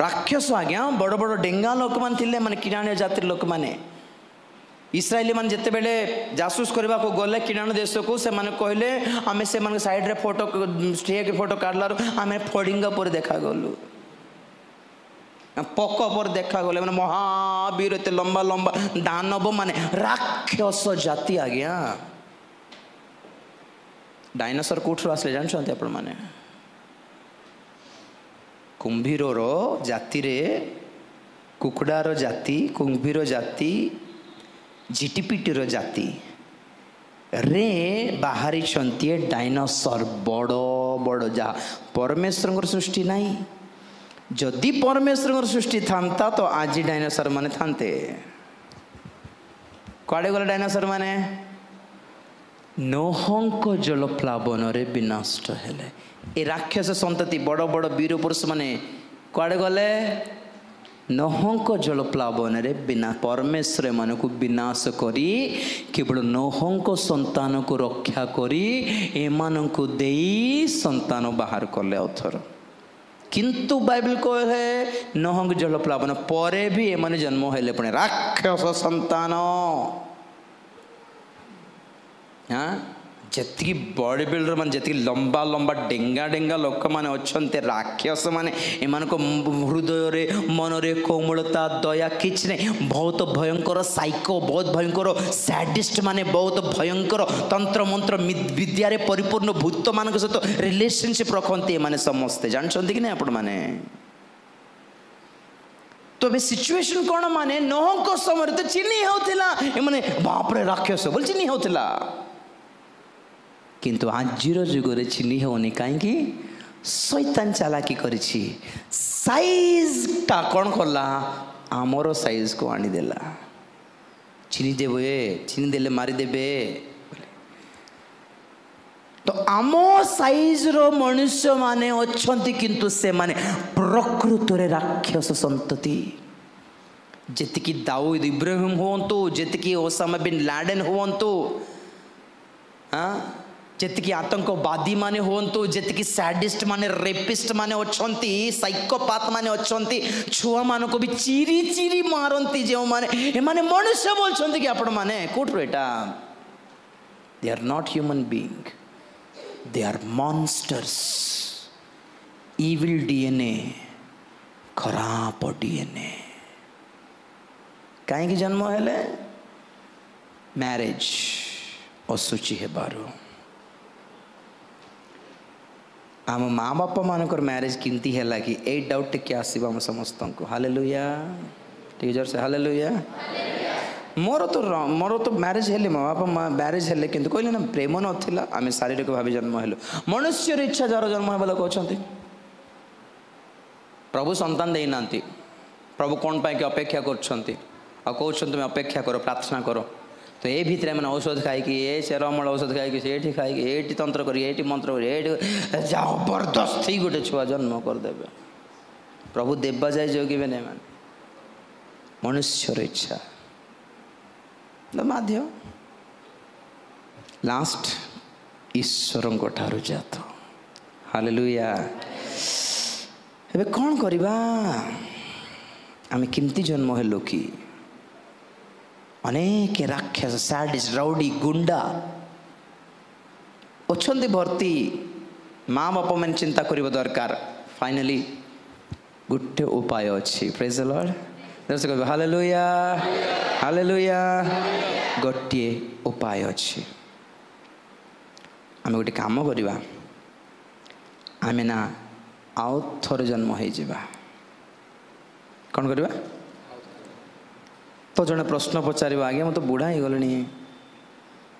Speaker 1: ରାକ୍ଷସ ଆଜ୍ଞା। ବଡ଼ ବଡ଼ ଡେଙ୍ଗା ଲୋକମାନେ ଥିଲେ, ମାନେ କିଣାନୀୟ ଜାତିର ଲୋକମାନେ। ଇସ୍ରାଏଲି ମାନେ ଯେତେବେଳେ ଜାସୁସ କରିବାକୁ ଗଲେ କିଣାଣ ଦେଶକୁ, ସେମାନେ କହିଲେ ଆମେ ସେମାନଙ୍କ ସାଇଡ଼ରେ ଫଟୋ କାଢ଼ିଲାରୁ ଆମେ ଫଡ଼ିଙ୍ଗ ପରେ ଦେଖାଗଲୁ, ପୋକ ପରେ ଦେଖାଗଲେ। ମାନେ ମହାବୀର, ଏତେ ଲମ୍ବା ଲମ୍ବା ଦାନବ, ମାନେ ରାକ୍ଷସ ଜାତି ଆଜ୍ଞା। ଡାଇନୋସର କୋଉଠୁ ଆସିଲେ ଜାଣିଛନ୍ତି ଆପଣମାନେ? କୁମ୍ଭୀରର ଜାତିରେ, କୁକୁଡ଼ାର ଜାତି, କୁମ୍ଭୀର ଜାତି, ଝିଟିପିଟିର ଜାତି ରେ ବାହାରିଛନ୍ତି ଡାଇନୋସର। ବଡ଼ ବଡ଼, ଯାହା ପରମେଶ୍ୱରଙ୍କର ସୃଷ୍ଟି ନାହିଁ। ଯଦି ପରମେଶ୍ୱରଙ୍କର ସୃଷ୍ଟି ଥାନ୍ତା ତ ଆଜି ଡାଇନୋସର ମାନେ ଥାନ୍ତେ। କୁଆଡ଼େ ଗଲେ ଡାଇନୋସର ମାନେ? ନୋହଙ୍କ ଜଳପ୍ଲାବନରେ ବିନଷ୍ଟ ହେଲେ। ଏ ରାକ୍ଷସ ସନ୍ତତି, ବଡ଼ ବଡ଼ ବୀର ପୁରୁଷ ମାନେ କୁଆଡ଼େ ଗଲେ? ନୋହଙ୍କ ଜଳପ୍ଲାବନରେ ପରମେଶ୍ୱର ଏମାନଙ୍କୁ ବିନାଶ କରି କେବଳ ନୋହଙ୍କ ସନ୍ତାନକୁ ରକ୍ଷା କରି ଏମାନଙ୍କୁ ଦେଇ ସନ୍ତାନ ବାହାର କଲେ ଅଥର। କିନ୍ତୁ ବାଇବଲ କହେ ନୋହଙ୍କ ଜଳପ୍ଲାବନ ପରେ ବି ଏମାନେ ଜନ୍ମ ହେଲେ ପୁଣି ରାକ୍ଷସ ସନ୍ତାନ। ଯେତିକି ବଡି ବିଲ୍ଡର ମାନେ, ଯେତିକି ଲମ୍ବା ଲମ୍ବା ଡେଙ୍ଗା ଡେଙ୍ଗା ଲୋକମାନେ ଅଛନ୍ତି ରାକ୍ଷସ ମାନେ, ଏମାନଙ୍କ ହୃଦୟରେ ମନରେ କୋମଳତା, ଦୟା କିଛି ନାହିଁ। ବହୁତ ଭୟଙ୍କର ସାଇକୋ, ବହୁତ ଭୟଙ୍କର ସ୍ୟାଡିଷ୍ଟ ମାନେ, ବହୁତ ଭୟଙ୍କର ତନ୍ତ୍ରମନ୍ତ୍ର ବିଦ୍ୟାରେ ପରିପୂର୍ଣ୍ଣ ଭୂତମାନଙ୍କ ସହିତ ରିଲେସନସିପ୍ ରଖନ୍ତି ଏମାନେ ସମସ୍ତେ। ଜାଣିଛନ୍ତି କି ନାହିଁ ଆପଣମାନେ? ତ ଏବେ ସିଚୁଏସନ କ'ଣ? ମାନେ ନୋହଙ୍କ ସମୟରେ ତ ଚିହ୍ନି ହେଉଥିଲା ଏମାନେ ବାପରେ ରାକ୍ଷସ ବୋଲି ଚିହ୍ନି ହେଉଥିଲା, କିନ୍ତୁ ଆଜିର ଯୁଗରେ ଚିହ୍ନି ହେଉନି। କାହିଁକି? ଶୈତାନ ଚାଲାକି କରିଛି। ସାଇଜଟା କ'ଣ କଲା? ଆମର ସାଇଜକୁ ଆଣିଦେଲା। ଚିହ୍ନିଦେବେ, ଚିହ୍ନିଦେଲେ ମାରିଦେବେ। ତ ଆମ ସାଇଜର ମନୁଷ୍ୟମାନେ ଅଛନ୍ତି, କିନ୍ତୁ ସେମାନେ ପ୍ରକୃତରେ ରାକ୍ଷସ ସନ୍ତତି। ଯେତିକି ଦାଉଦ ଇବ୍ରାହିମ ହୁଅନ୍ତୁ, ଯେତିକି ଓସାମା ବିନ୍ ଲାଡେନ ହୁଅନ୍ତୁ, ଯେତିକି ଆତଙ୍କବାଦୀ ମାନେ ହୁଅନ୍ତୁ, ଯେତିକି ସ୍ୟାଡିଷ୍ଟ ମାନେ, ରେପିଷ୍ଟ ମାନେ ଅଛନ୍ତି, ସାଇକୋପାଥ ମାନେ ଅଛନ୍ତି, ଛୁଆମାନଙ୍କୁ ବି ଚିରି ଚିରି ମାରନ୍ତି ଯେଉଁମାନେ, ଏମାନେ ମନୁଷ୍ୟ ବୋଲୁଛନ୍ତି କି ଆପଣମାନେ? କୋଉଠୁ ଏଟା? They are not human being, they are monsters. Evil DNA, ଖରାପ DNA। କାହିଁକି ଜନ୍ମ ହେଲେ? ମ୍ୟାରେଜ ଅସୁଚି ହେବାରୁ। ଆମ ମା ବାପା ମାନଙ୍କର ମ୍ୟାରେଜ କେମିତି ହେଲା କି? ଏଇ ଡାଉଟ୍ ଟିକେ ଆସିବ ଆମ ସମସ୍ତଙ୍କୁ। ହାଲେଲୁୟା, ଟିକେ ଜୋରସେ ହାଲେଲୁୟା। ମୋର ତ ମ୍ୟାରେଜ ହେଲେ, ମୋ ବାପା ମ୍ୟାରେଜ ହେଲେ, କିନ୍ତୁ କହିଲେ ନା ପ୍ରେମ ନଥିଲା, ଆମେ ଶାରୀରିକ ଭାବେ ଜନ୍ମ ହେଲୁ। ମନୁଷ୍ୟର ଇଚ୍ଛା ଯାହାର ଜନ୍ମ ହେବା ଲୋକ ଅଛନ୍ତି। ପ୍ରଭୁ ସନ୍ତାନ ଦେଇନାହାନ୍ତି। ପ୍ରଭୁ କ'ଣ ପାଇଁକି ଅପେକ୍ଷା କରୁଛନ୍ତି? ଆଉ କହୁଛନ୍ତି ତୁମେ ଅପେକ୍ଷା କର, ପ୍ରାର୍ଥନା କର। ତ तो ये भितर मैंने औषध खाई ये चेरमूल औषध खाई से खाई तंत्र करी मंत्र करी जबरदस्ती गोटे छुआ जन्म करदे प्रभु देवा जाए जोगिबे नहीं मान मनुष्यर इच्छा बाध्य लास्ट ईश्वर ठारू जात हालेलुया एबे कौन करिबा आमे किमती जन्म हेलु कि अनेक राक्षस साडिस राउडी गुंडा अच्छे भर्ती माँ बाप मैंने चिंता करिबा दरकार फाइनली गोटे उपाय अच्छी प्रेज द लॉर्ड दर्शक हालेलुया हालेलुया गोटे उपाय अच्छी आम गोटे काम करवा आम ना आउ थर जन्म हो जावा कौन करवा तो जड़े प्रश्न पचार आगे मैं तो बुढ़ा हो गली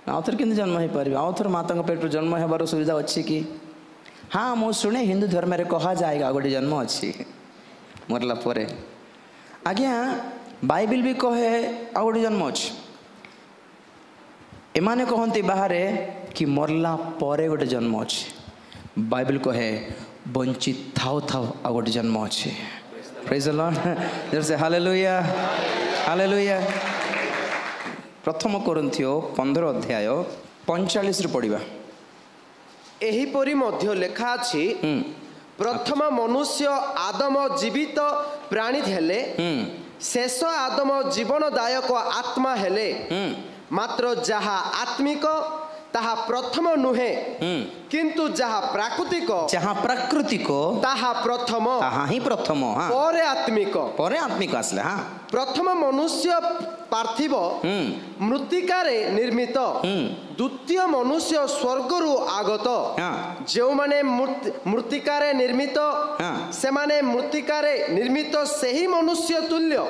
Speaker 1: आउ थर के जन्म हो पार आउ थर माता पेट जन्म होबार सुविधा अच्छी कि हाँ मु शुणे हिंदू धर्म में कह जाएगा गोटे जन्म अच्छी मरला परे आज्ञा बाइबिल भी कहे आ गोटे जन्म अच्छी एमाने कहते बाहर कि मरला परे गोटे जन्म अच्छी बाइबिल कहे बंचित थाउ थाउ आ गोटे जन्म अच्छी प्रेज द लॉर्ड जैसे हालेलुया हालेलुया प्रथम कोरिन्थियो 15 अध्याय 45 रे पढ़िबा
Speaker 2: एहीपरि मध्य लेखा अछि प्रथम मनुष्य आदम जीवित प्राणी हेले शेष आदम जीवनदायक आत्मा हेले मात्र जहा आत्मिक ताहा प्रथम नुहे किंतु जहा प्राकृतिक ताहा प्रथम
Speaker 1: ताहा ही प्रथम हाँ परे आत्मिक आसले हाँ
Speaker 2: प्रथम मनुष्य पार्थिव मृत्तिकारे निर्मित द्वितीय मनुष्य स्वर्गरु आगत जो माने मृत्तिकारे निर्मित से माने मृत्तिकारे निर्मित सही मनुष्य तुल्य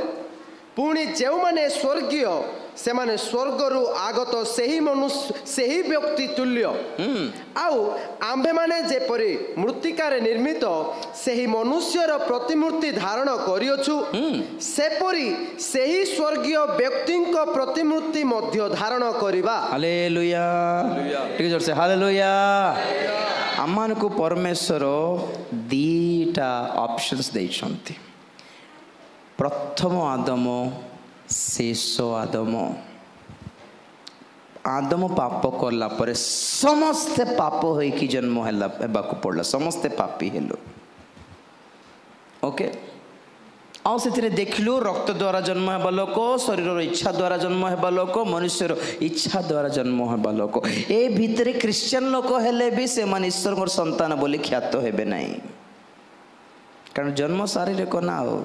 Speaker 2: पुणी जो माने स्वर्गीय से माने स्वर्गरु आगत सही मनुष्य सही व्यक्ति तुल्य आउ आम्भे माने जेपरि मृत्तिकारे निर्मित सही मनुष्यर प्रतिमूर्ति धारण करियछु सेपरि सही स्वर्गीय व्यक्तिंक प्रतिमूर्ति मध्य धारण करिबा
Speaker 1: हालेलुया ठीक जोर से हालेलुया अम्मान को परमेश्वर दीटा ऑप्शंस देइछंती प्रथम आदम शेष आदम आदम पाप करला परे समस्ते पाप होई कि जन्म हैला हेबाकु पड़ला समस्ते पापी हेलो ओके आउ से देखलु रक्त द्वारा जन्म हेबा लोक शरीर इच्छा द्वारा जन्म हेबा लोक मनुष्यर इच्छा द्वारा जन्म हेबा लोक ए भितरे क्रिश्चियन लोक हेले भी से मान ईश्वर संतान बोली ख्यात हेबे नहीं कारण जन्म शारीरिक ना हो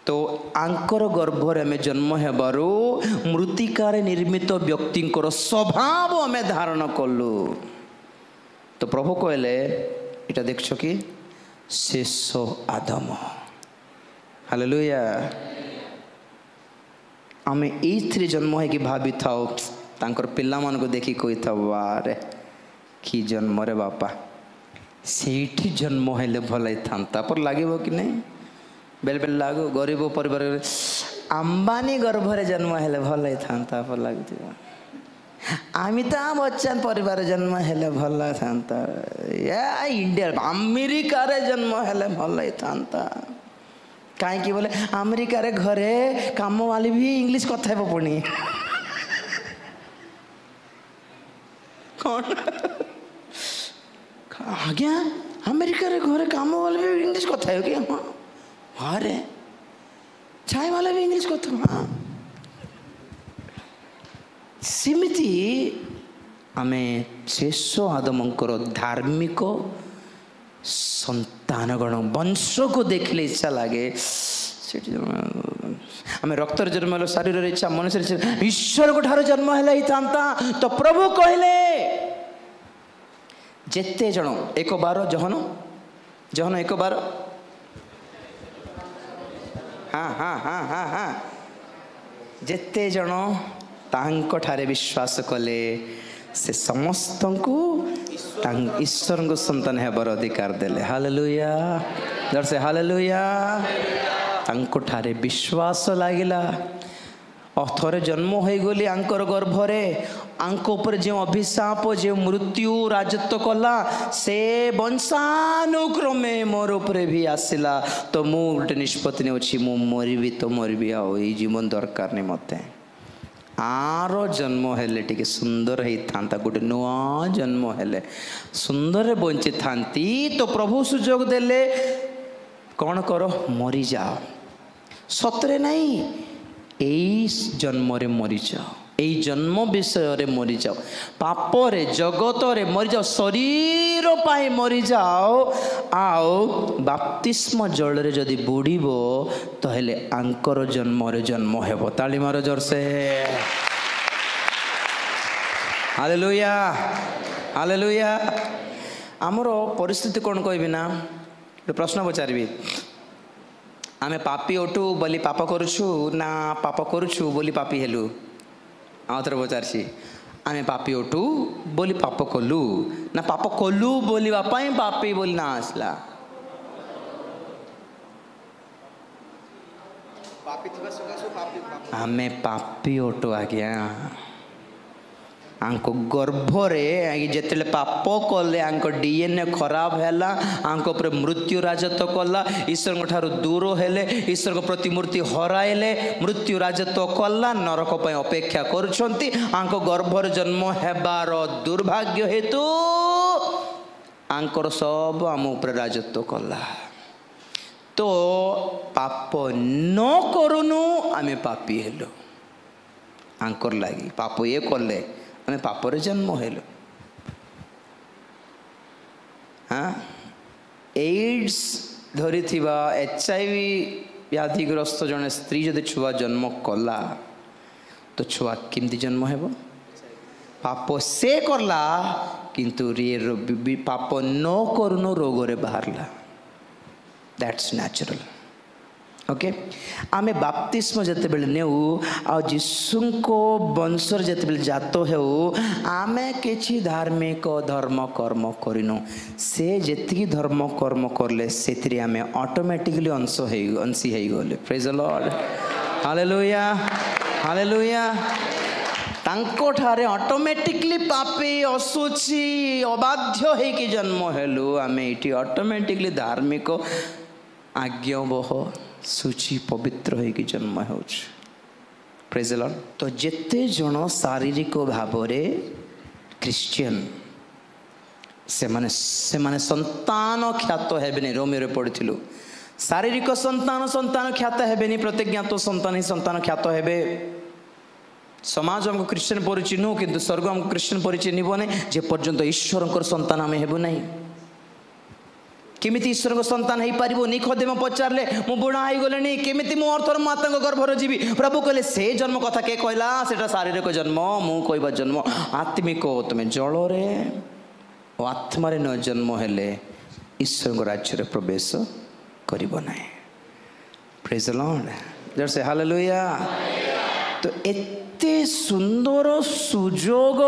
Speaker 1: तो आंकर गर्भर में जन्म हेबारू मृत्तिकार निर्मित व्यक्तिंकर स्वभाव आम धारण कलु तो प्रभु कहले इटा देख कि शेष आदम हालेलुया आम ये जन्म है कि भाभी था पिला मान को देखी कही था वारे कि जन्म रे बापा से जन्म हेले भल था पर लगे कि नहीं बेल बेल लागू गरीब परिवार अंबानी गर्भरे जन्म हेले भल था पर लगती अमिताभ बच्चन परिवार जन्म हेले भल था या इंडिया अमेरिका रे जन्म हेले भल था कहीं बोले अमेरिका रे घरे काम वाली भी इंग्लिश कथा है पुणी कौन आज्ञा अमेरिका रे घरे काम वाले भी इंग्लिश कथा है क्या हाँ हाँ रे चाय वाला भी इंग्लिश कथा हाँ सिमिति आमे शेष आदमंकर धार्मिक संतानगण वंश को देखले इच्छा लगे आम रक्त जन्म शरीर इच्छा मनुष्य ईश्वर को ठार जन्म है तो प्रभु कहले जेते जन एक बार जहन जहन एक बार हाँ हाँ हाँ हाँ हाँ जेते जन तांको ठारे विश्वास कले से समस्त को ईश्वर को संतान हेबार अधिकार देले हालेलुया दर से हालेलुया तांको ठारे विश्वास लागिला थरे जन्म हो गली आंकर गर्भरे आंक ऊपर जो अभिशाप जो मृत्यु राजत्व कला से वंशानुक्रमे मोर ऊपर भी आसला तो मु गोटे निष्पत्ति नहीं मु मरबी तो मरबी आई जीवन दरकार नहीं मत आर जन्म हेले टिके सुंदर होता गोटे नुआ जन्म हेले सुंदर बंची थांती तो प्रभु सुजोग देले कौन करो मरी जाओ सतरे नहीं एई जन्म रे मरी जाओ एई जन्म विषय रे मरी जाओ पाप रे जगत रे मरी जाओ शरीर पाए मरी जाओ आओ बाप्तिस्म जल रे जदि बुड़ीबो तो हेले आंकर जन्म रे जन्म हेबो ताली मारो जोर से हालेलुया हालेलुया आमर परिस्थिति कौन कहबी ना प्रश्न पचारि आमे पापी ओटू बोली पाप करुछु ना पाप करुछु बोली पापी हेलु आउ थोड़े पचारछि आमे पापी ओटू बोली पाप कलु ना पाप कलु बोली बापाई पापी बोली ना आसला आमे पापी ओटू आज्ञा आंको गर्भरे जिते पाप कले आंको डीएनए खराब हैला आंको ऊपर मृत्यु राजत्व कला ईश्वर ठारू दूर हेले ईश्वर प्रतिमूर्ति हराइले मृत्यु राजत्व कला नरक पे अपेक्षा करुछंती आंको गर्भर जन्म हेबार दुर्भाग्य हेतु आंकर सब आम ऊपर राजत्व कला तो पाप न करुनु आमे पापी हेलो आंकर लगी पाप ये कले आमे पापर जन्म हेलो हाँ एड्स धरी HIV व्याधिग्रस्त जड़े स्त्री जदि छुआ जन्म कला तो छुआ किमती जन्म हेबो पाप से करला किंतु पाप न करुनो रोग रे बाहरला दैट्स नेचुरल ओके आमे बाप्तिस्म जते बेले नेउ आ जीशुको वंशर जते बेले जातो हेउ आमे किछि धार्मिक धर्म कर्म करिनो से जेतिकी धर्म कर्म करले सेतिरे आमे ऑटोमेटिकली अंशी हेइ गले praise the Lord hallelujah hallelujah तांको ठारे ऑटोमेटिकली पापी असुची अबाध्य हेकि जन्म हेलु आमे इटी ऑटोमेटिकली धार्मिक आज्ञावह सूची पवित्र होगी जन्म हो प्रेज द लॉर्ड तो जेते जन शारीरिक भाव रे क्रिश्चियन से माने संतान ख्यात हेबेनी रोमी रे पढ़िथिलु शारीरिक संतान ख्यात हेबेनी प्रतिज्ञात संतान ही संतान ख्यात हेबे समाज हमको क्रिश्चियन परिचिनु किंतु स्वर्ग हमको क्रिश्चियन परिचिनिबने जे पर्यंत ईश्वरंकर संतान आमे हेबु नहीं केमिति ईश्वर को संतान हो पार निकोदेम पचारे मु बुढ़ा हो गले केमिति मो अर्थर माता गर्भर जीवी प्रभु कहले से जन्म कथा के कहला सेटा शारीरिक जन्म मु कहबा जन्म आत्मिक तुम जल रे आत्मा रे न जन्म हेले ईश्वर को राज्य रे प्रवेश करिबो नै प्रेज द लॉर्ड जर से हालेलुया तो एते सुंदर सुजोग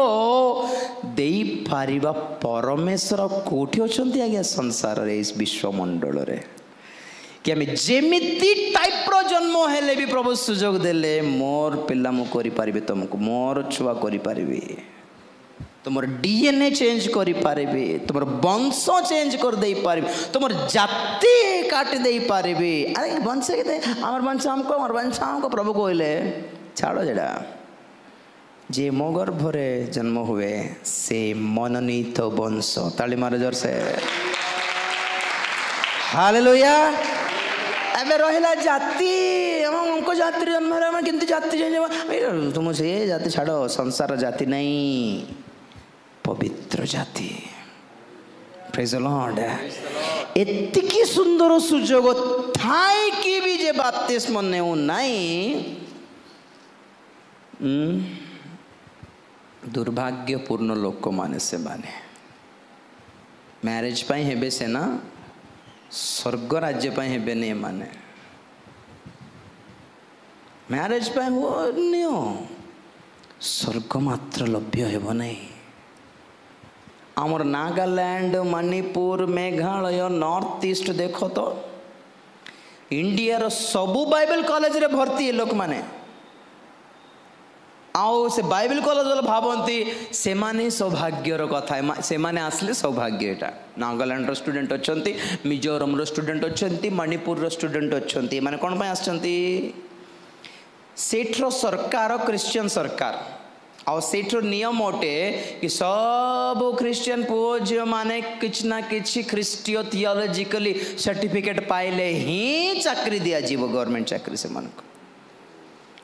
Speaker 1: देई पारिबा परमेश्वर कोठी अछंती आज्ञा संसार रे इस विश्वमंडल रे कि आम जेमिति टाइप रो जन्म हेले भी प्रभु सुजोग देले मोर पिला मु करि पारिबे तुमको मोर छुआ करि पारिबे तुमर डीएनए चेंज करि पारिबे तुमर वंश चेंज कर देई पारिबे तुमर जाति काट देई पारिबे अरे वंश के हमर वंश हमको प्रभु कहले छाड़ो जेड़ा जे मो गर्भरे जन्म हुए से मनोनीत वंश ताली मारो जोर से हालेलुया एबे रहिला जाति हमको जाति जन्म रे किंतु जाति तुम से जाति छाड़ो संसार जाति नहीं पवित्र जाति प्रेज द लॉर्ड एतिकी सुंदर सुजोग थाई की भी जे बाप्तिस्म नेउ नाही दुर्भाग्यपूर्ण लोक माने से माने मैरिज पाई हेबे से ना स्वर्ग राज्य पाई हेबे नहीं माने मैरिज पाई हो नियो स्वर्ग मात्र लभ्य हेबो नहीं आमर नागालैंड मणिपुर मेघालय नॉर्थ ईस्ट देखो तो इंडिया रो सबु बाइबल कॉलेज रे भर्ती लोक माने आउ से बाइबल कॉलेज भावती से माने सौभाग्यर कथा से माने आसले सौभाग्य एटा नागालैंड स्टूडेंट अच्छा मिजोरम स्टूडेंट अच्छा मणिपुर स्टूडेंट अच्छा माने कौन आसछंती सेठर सरकार क्रिश्चियन सरकार आ सेठर नियम अटे कि सब क्रिश्चियन पुओ झील माने किछि ना किछि ख्रीष्टीय थियोलॉजिकली सर्टिफिकेट पाइले ही चाकरी दिया जीव गवर्नमेंट चाकरी से मानक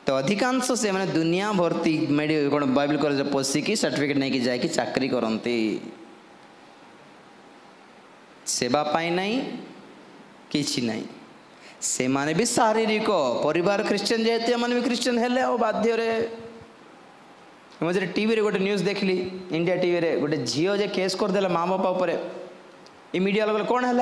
Speaker 1: तो अधिकांश से मैंने दुनिया भर्ती मेडी कौन बाइबल कॉलेज पशिकी सर्टिफिकेट नहीं कि जाए चाकरी करती सेवा पाई नहीं किछि नहीं से माने भी शारीरिक परिवार क्रिश्चियन जेते माने भी क्रिश्चियन हेले आ बाध्य रे मझे टीवी रे गोटे न्यूज देखली इंडिया टीवी रे गोटे झील जे केस कर देला माँ बापा ऊपर ये मीडिया लोग कौन है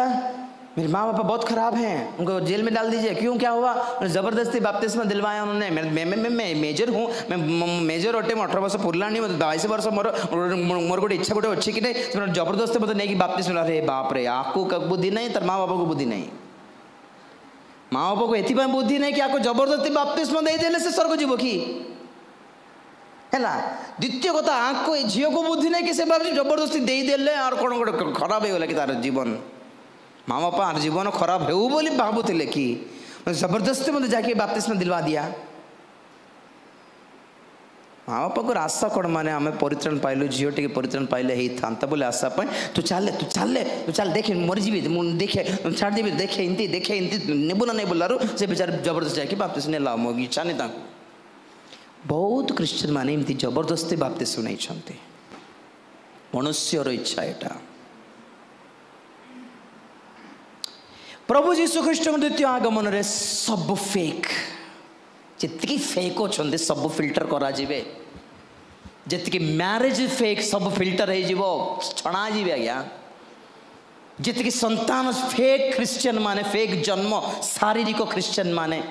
Speaker 1: मेरे माँ बापा बहुत खराब हैं उनको जेल में डाल दीजिए क्यों क्या हुआ जबरदस्ती बपतिस्मा दिलवाया उन्होंने मैं मेजर हूँ मैं मेजर अटे 18 वर्ष पुरला नहीं 22 वर्ष मोर गोटे इच्छा गोटे अच्छी कि नहीं जबरदस्ती मतलब नहीं कि बपतिस्मा अरे बाप रे आपको बुद्धि नहीं तर माँ बापा को बुद्धि नहीं माँ बापा को एथि बुद्धि नहीं कि आपको जबरदस्ती बपतिस्मा देदेले से स्वर्ग जीव कि है द्वितीय कथा आपको झील को बुद्धि नहीं कि जबरदस्ती देदेले और कौन गोटे खराब हो गला कि तार जीवन माँ बापा जीवन खराब हो बोली भावुले कि जबरदस्ती मतलब जाके बपतिस्मा दिलवा दिया माँ बापा को आशा कौन माने आम परित्राण पाइलु झील टे परित्राण पाइले ही था बोले आशा पाए तू चल देखे मरीजी देखे छाड़देवी देखे इमती नेबू ना नहीं बोलारू से बेचारे जबरदस्त जाके बपतिस्मा नेला मो इच्छा नहीं बहुत क्रिश्चियन माने इमती जबरदस्ती बपतिस्मा नहीं मनुष्यर इच्छा एटा प्रभु जीशु ख्रीष्ट द्वितीय आगमन रे सब फेक जितकी फेक अच्छा सब फिल्टर करा जिवे जितकी मैरिज फेक सब फिल्टर हो जीवो छणा जीवे आज्ञा जितकी संतान फेक क्रिश्चियन माने फेक जन्म शारीरिक क्रिश्चियन माने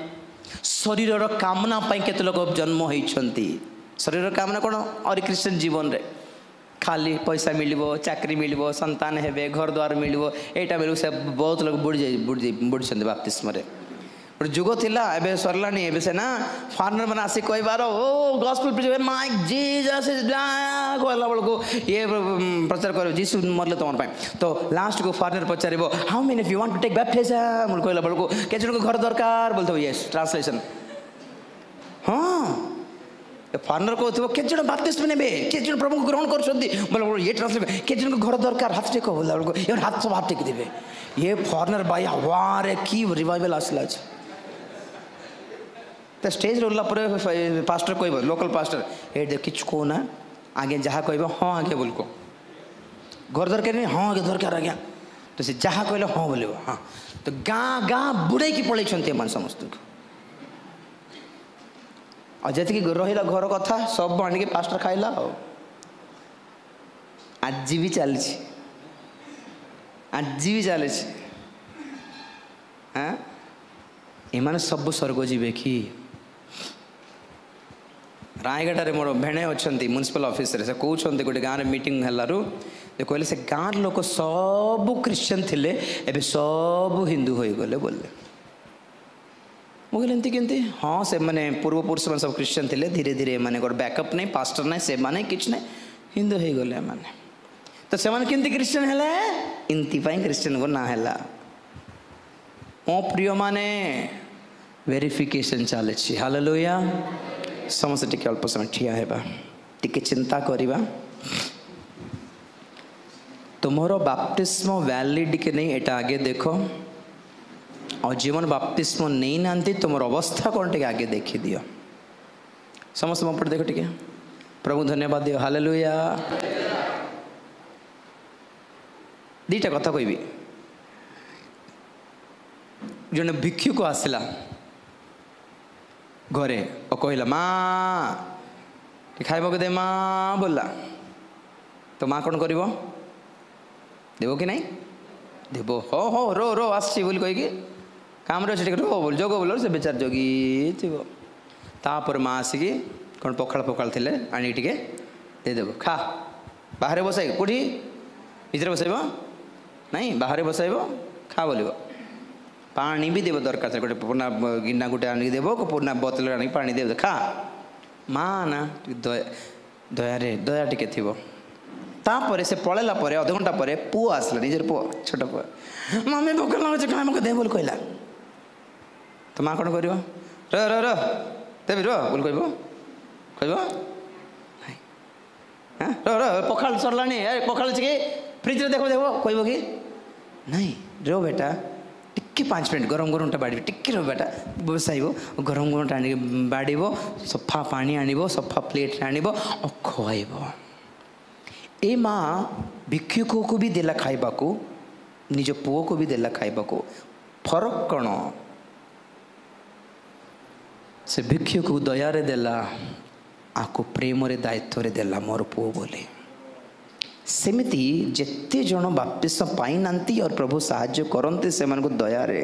Speaker 1: शरीर कामना केते लोक जन्म होइछंती शरीर कामना कौन और क्रिश्चियन जीवन रे खाली पैसा मिलबो चाकरी मिलबो संतान हेबे घर द्वार मिलबो एटा मिलबो से बहुत लोग बुढ़ छंदे बपतिस्मा रे जुग थिला एबे सरलानी एबे से ना फार्नर मन आसी कोई बार ओ gospel preach my Jesus is कहला बेल को ये प्रचार करो जीसस मरले तमन पाए तो लास्ट को फार्नर पचारिबो how many if you want to take baptism मुल कहला बेल को के जन को घर दरकार बोलतो यस ट्रांसलेशन हां फार्नर को थो के जन बपतिस्मा नेबे के जन प्रभु को ग्रहण करछंती बोल ये ट्रांसलेट के जन को घर दरकार हाथ टेको बोलला बेल को ये हाथ सब हाथ टेक देबे ये फार्नर भाई वारे की रिवाइवल आसला तो स्टेज रोला पर पास्टर कहब लोकल पास्टर ए देख किछु को ना आगे जहाँ कहब हाँ आगे बोल को घर दरकार नहीं हाँ आगे दरकार आज्ञा तो से जहाँ कहले हाँ बोलो हाँ तो गाँ गाँ बुड़े की पलैंट समस्त को और जी रहा घर कथा सब आनिक पास्टर खाइला आज भी चलती आज भी चली हाँ एम सब स्वर्ग जीवे कि रायगढ़ मोर भेणे अच्छा म्युनिसिपल ऑफिस रे से कहते गोटे गाँव में मीटिंग हेलारू कहले से गाँव लोक सब क्रिश्चियन थिले एबे सब हिंदू हो गले बोले मुझे केमती हाँ से माने पूर्व पुरुष मैंने सब क्रिश्चियन थिले धीरे धीरे माने गोटे बैकअप नहीं पास्टर नहीं से माने किछ नहीं हिंदू हो गले माने तो से माने केमती क्रिश्चियन हेले इनती पाई क्रिश्चियन को ना हेला मो प्रिय माने वेरिफिकेशन चले हालेलुया समस्त टिके अल्प समय ठिया हेबा टिके चिंता करिबा तुमरो बपतिस्मा वैलिड के नहीं एटा आगे देखो और जीवन बपतिस्मा नहीं नांती तुमर अवस्था कौन टे आगे देखी दियो समस्त मोपट देखो टिके प्रभु धन्यवाद दियो हालेलुया दीटा कथा कहबी जने भिक्षुक आसला घरे और कहला माँ खाइबा दे माँ बोला तो माँ कौन कर देव कि नहीं देव हो हो रो रो आसी बोली कहीकि काम रे रो बोल जोग बोल से बेचार जोगी थी तापर माँ आसिकी कौन पखाड़ पखाड़ थे आनी टे देदेव खा बाहर बसाई कौटी भीतर बसाइब नहीं बाहर बसाइब खा बोल पानी भी देव दरकार गोटे पुना गिना गोटे आनिक देव पुना बोतल आनिक पानी देव खा माँ ना दया टिके थी तापर से पलैला अध घंटा पर पुओ आसला निजर पुओ छोट पुओ मम्मी भोक लगे कहीं मको दे बोल कहला तो माँ कौन कर देवी रो बोल कह पखाल सरला पखाल कि फ्रिज देख देव कह कि नहीं रो बेटा टिके 5 मिनट गरम गरमटा बाड़ टिके रो बेटा बसाइब गरम गरमटा आने बाड़ सफा पानी आनब सफा प्लेट आनब और खुआब ए माँ भिक्षुक को भी देला खाइबा को निज पुओ को भी देला खाइबा को फरक कौन से भिक्षुक को दयारे देला आको प्रेम रे दायित्व रे देला मोर पुओ बोले सेमिति जेते जन बाप्तिस्म पाई नांती और प्रभु साहाय्य करते से मन को दया रे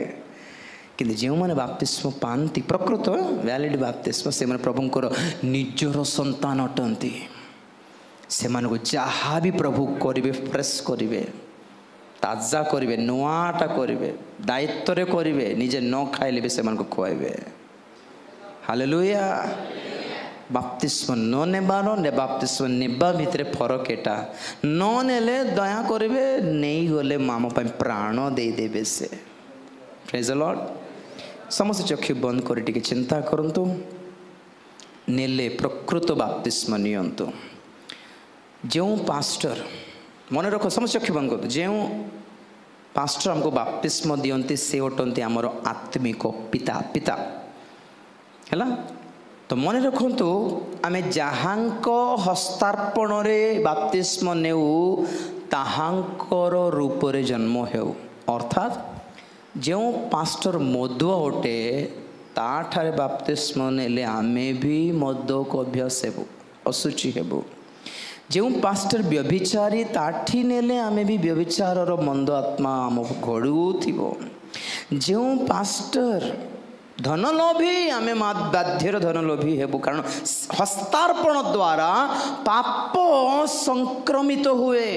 Speaker 1: कि जो मैंने बाप्तिस्म पाती प्रकृत वैलिड बाप्तिस्म से मैंने प्रभुंकर निजर संतान अटंती से मन को जहाँ भी प्रभु करेंगे फ्रेश करेंगे ताजा करेंगे नुआटा करेंगे दायित्व रे करेंगे निजे न खाइले भी से मन को खुआबे हालेलुया बाप्तिस्म न नेबार ने बाप्तिस्म नेबा भितर फरक एटा न नेले दया करेंगे नहीं गले माम प्राण देदेवे से प्रेज द लॉर्ड समस्त चक्षु बंद कर चिंता करंतु नेले प्रकृत बाप्तिस्म नियंतु जो पास्टर मन रख समस्त चक्षु बंद कर जो पास्टर हमको बाप्तिस्म दियंती से उठंती आमर आत्मिक पिता पिता है तो मन रखु आम जहाँ हस्तार्पण बाप्तिस्म नेउ ताहांकर रूप रे जन्म हो अर्थात जो पास्टर मदुआ अटे ताठारे बाप्तिस्म नेले आमे भी मदक अभ्यास हेबु असुचि हेबु जो पास्टर व्यभिचारी ताठी नेले आमे भी व्यभिचार मंद आत्मा आमको घड़ू थीबो जो पास्टर धनलोभी आमे बाध्यर धनलोभी हेबु कारण हस्तार्पण द्वारा पाप संक्रमित हुए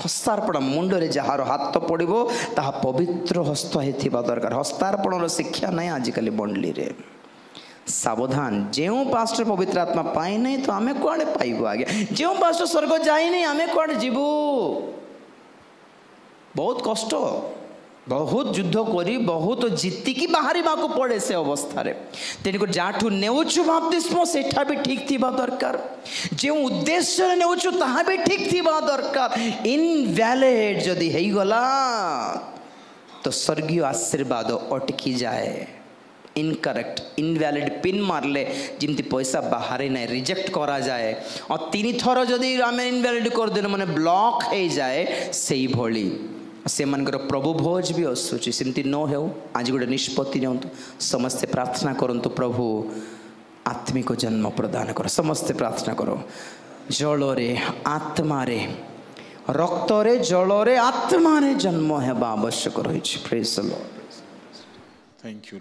Speaker 1: हस्तार्पण मुंडरे जार हाथ पड़ो ता पवित्र हस्त होता दरकार हस्तार्पण शिक्षा नहीं आजिकल बंडली रे सावधान जो पास्टर पवित्र आत्मा पाई नहीं तो आमे कुआड़े पाइबो आगे जो पास्टर स्वर्ग जाई नहीं आमे कुआड़े जीवु बहुत कष्ट बहुत युद्ध करी बहुत जीतिकी बाहर को पड़े से अवस्था तेणुक जाठू नेउछु बाप्तिस्म सेठा भी ठीक थी दरकार जो उद्देश्य नेउछु ताहा भी ठीक थी दरकार इनवैलिड जदि है गला तो स्वर्गीय आशीर्वाद अटकी जाए इनकरेक्ट इनवैलिड पिन मारले जिमती पैसा बाहर ना रिजेक्ट करा जाए और 3 थर जदि आम इनवैलिड कर देने माने ब्लॉक हो जाए से भली से मनकर प्रभु भोज भी आसूची सेमती न हो आज गोटे निष्पत्ति नियंतु समस्ते प्रार्थना करंतु प्रभु आत्मिक जन्म प्रदान कर समस्ते प्रार्थना करो जलरे आत्मारे रक्तरे जलरे आत्मारे जन्म हेबा आवश्यक रही। Praise the Lord.
Speaker 3: Thank you.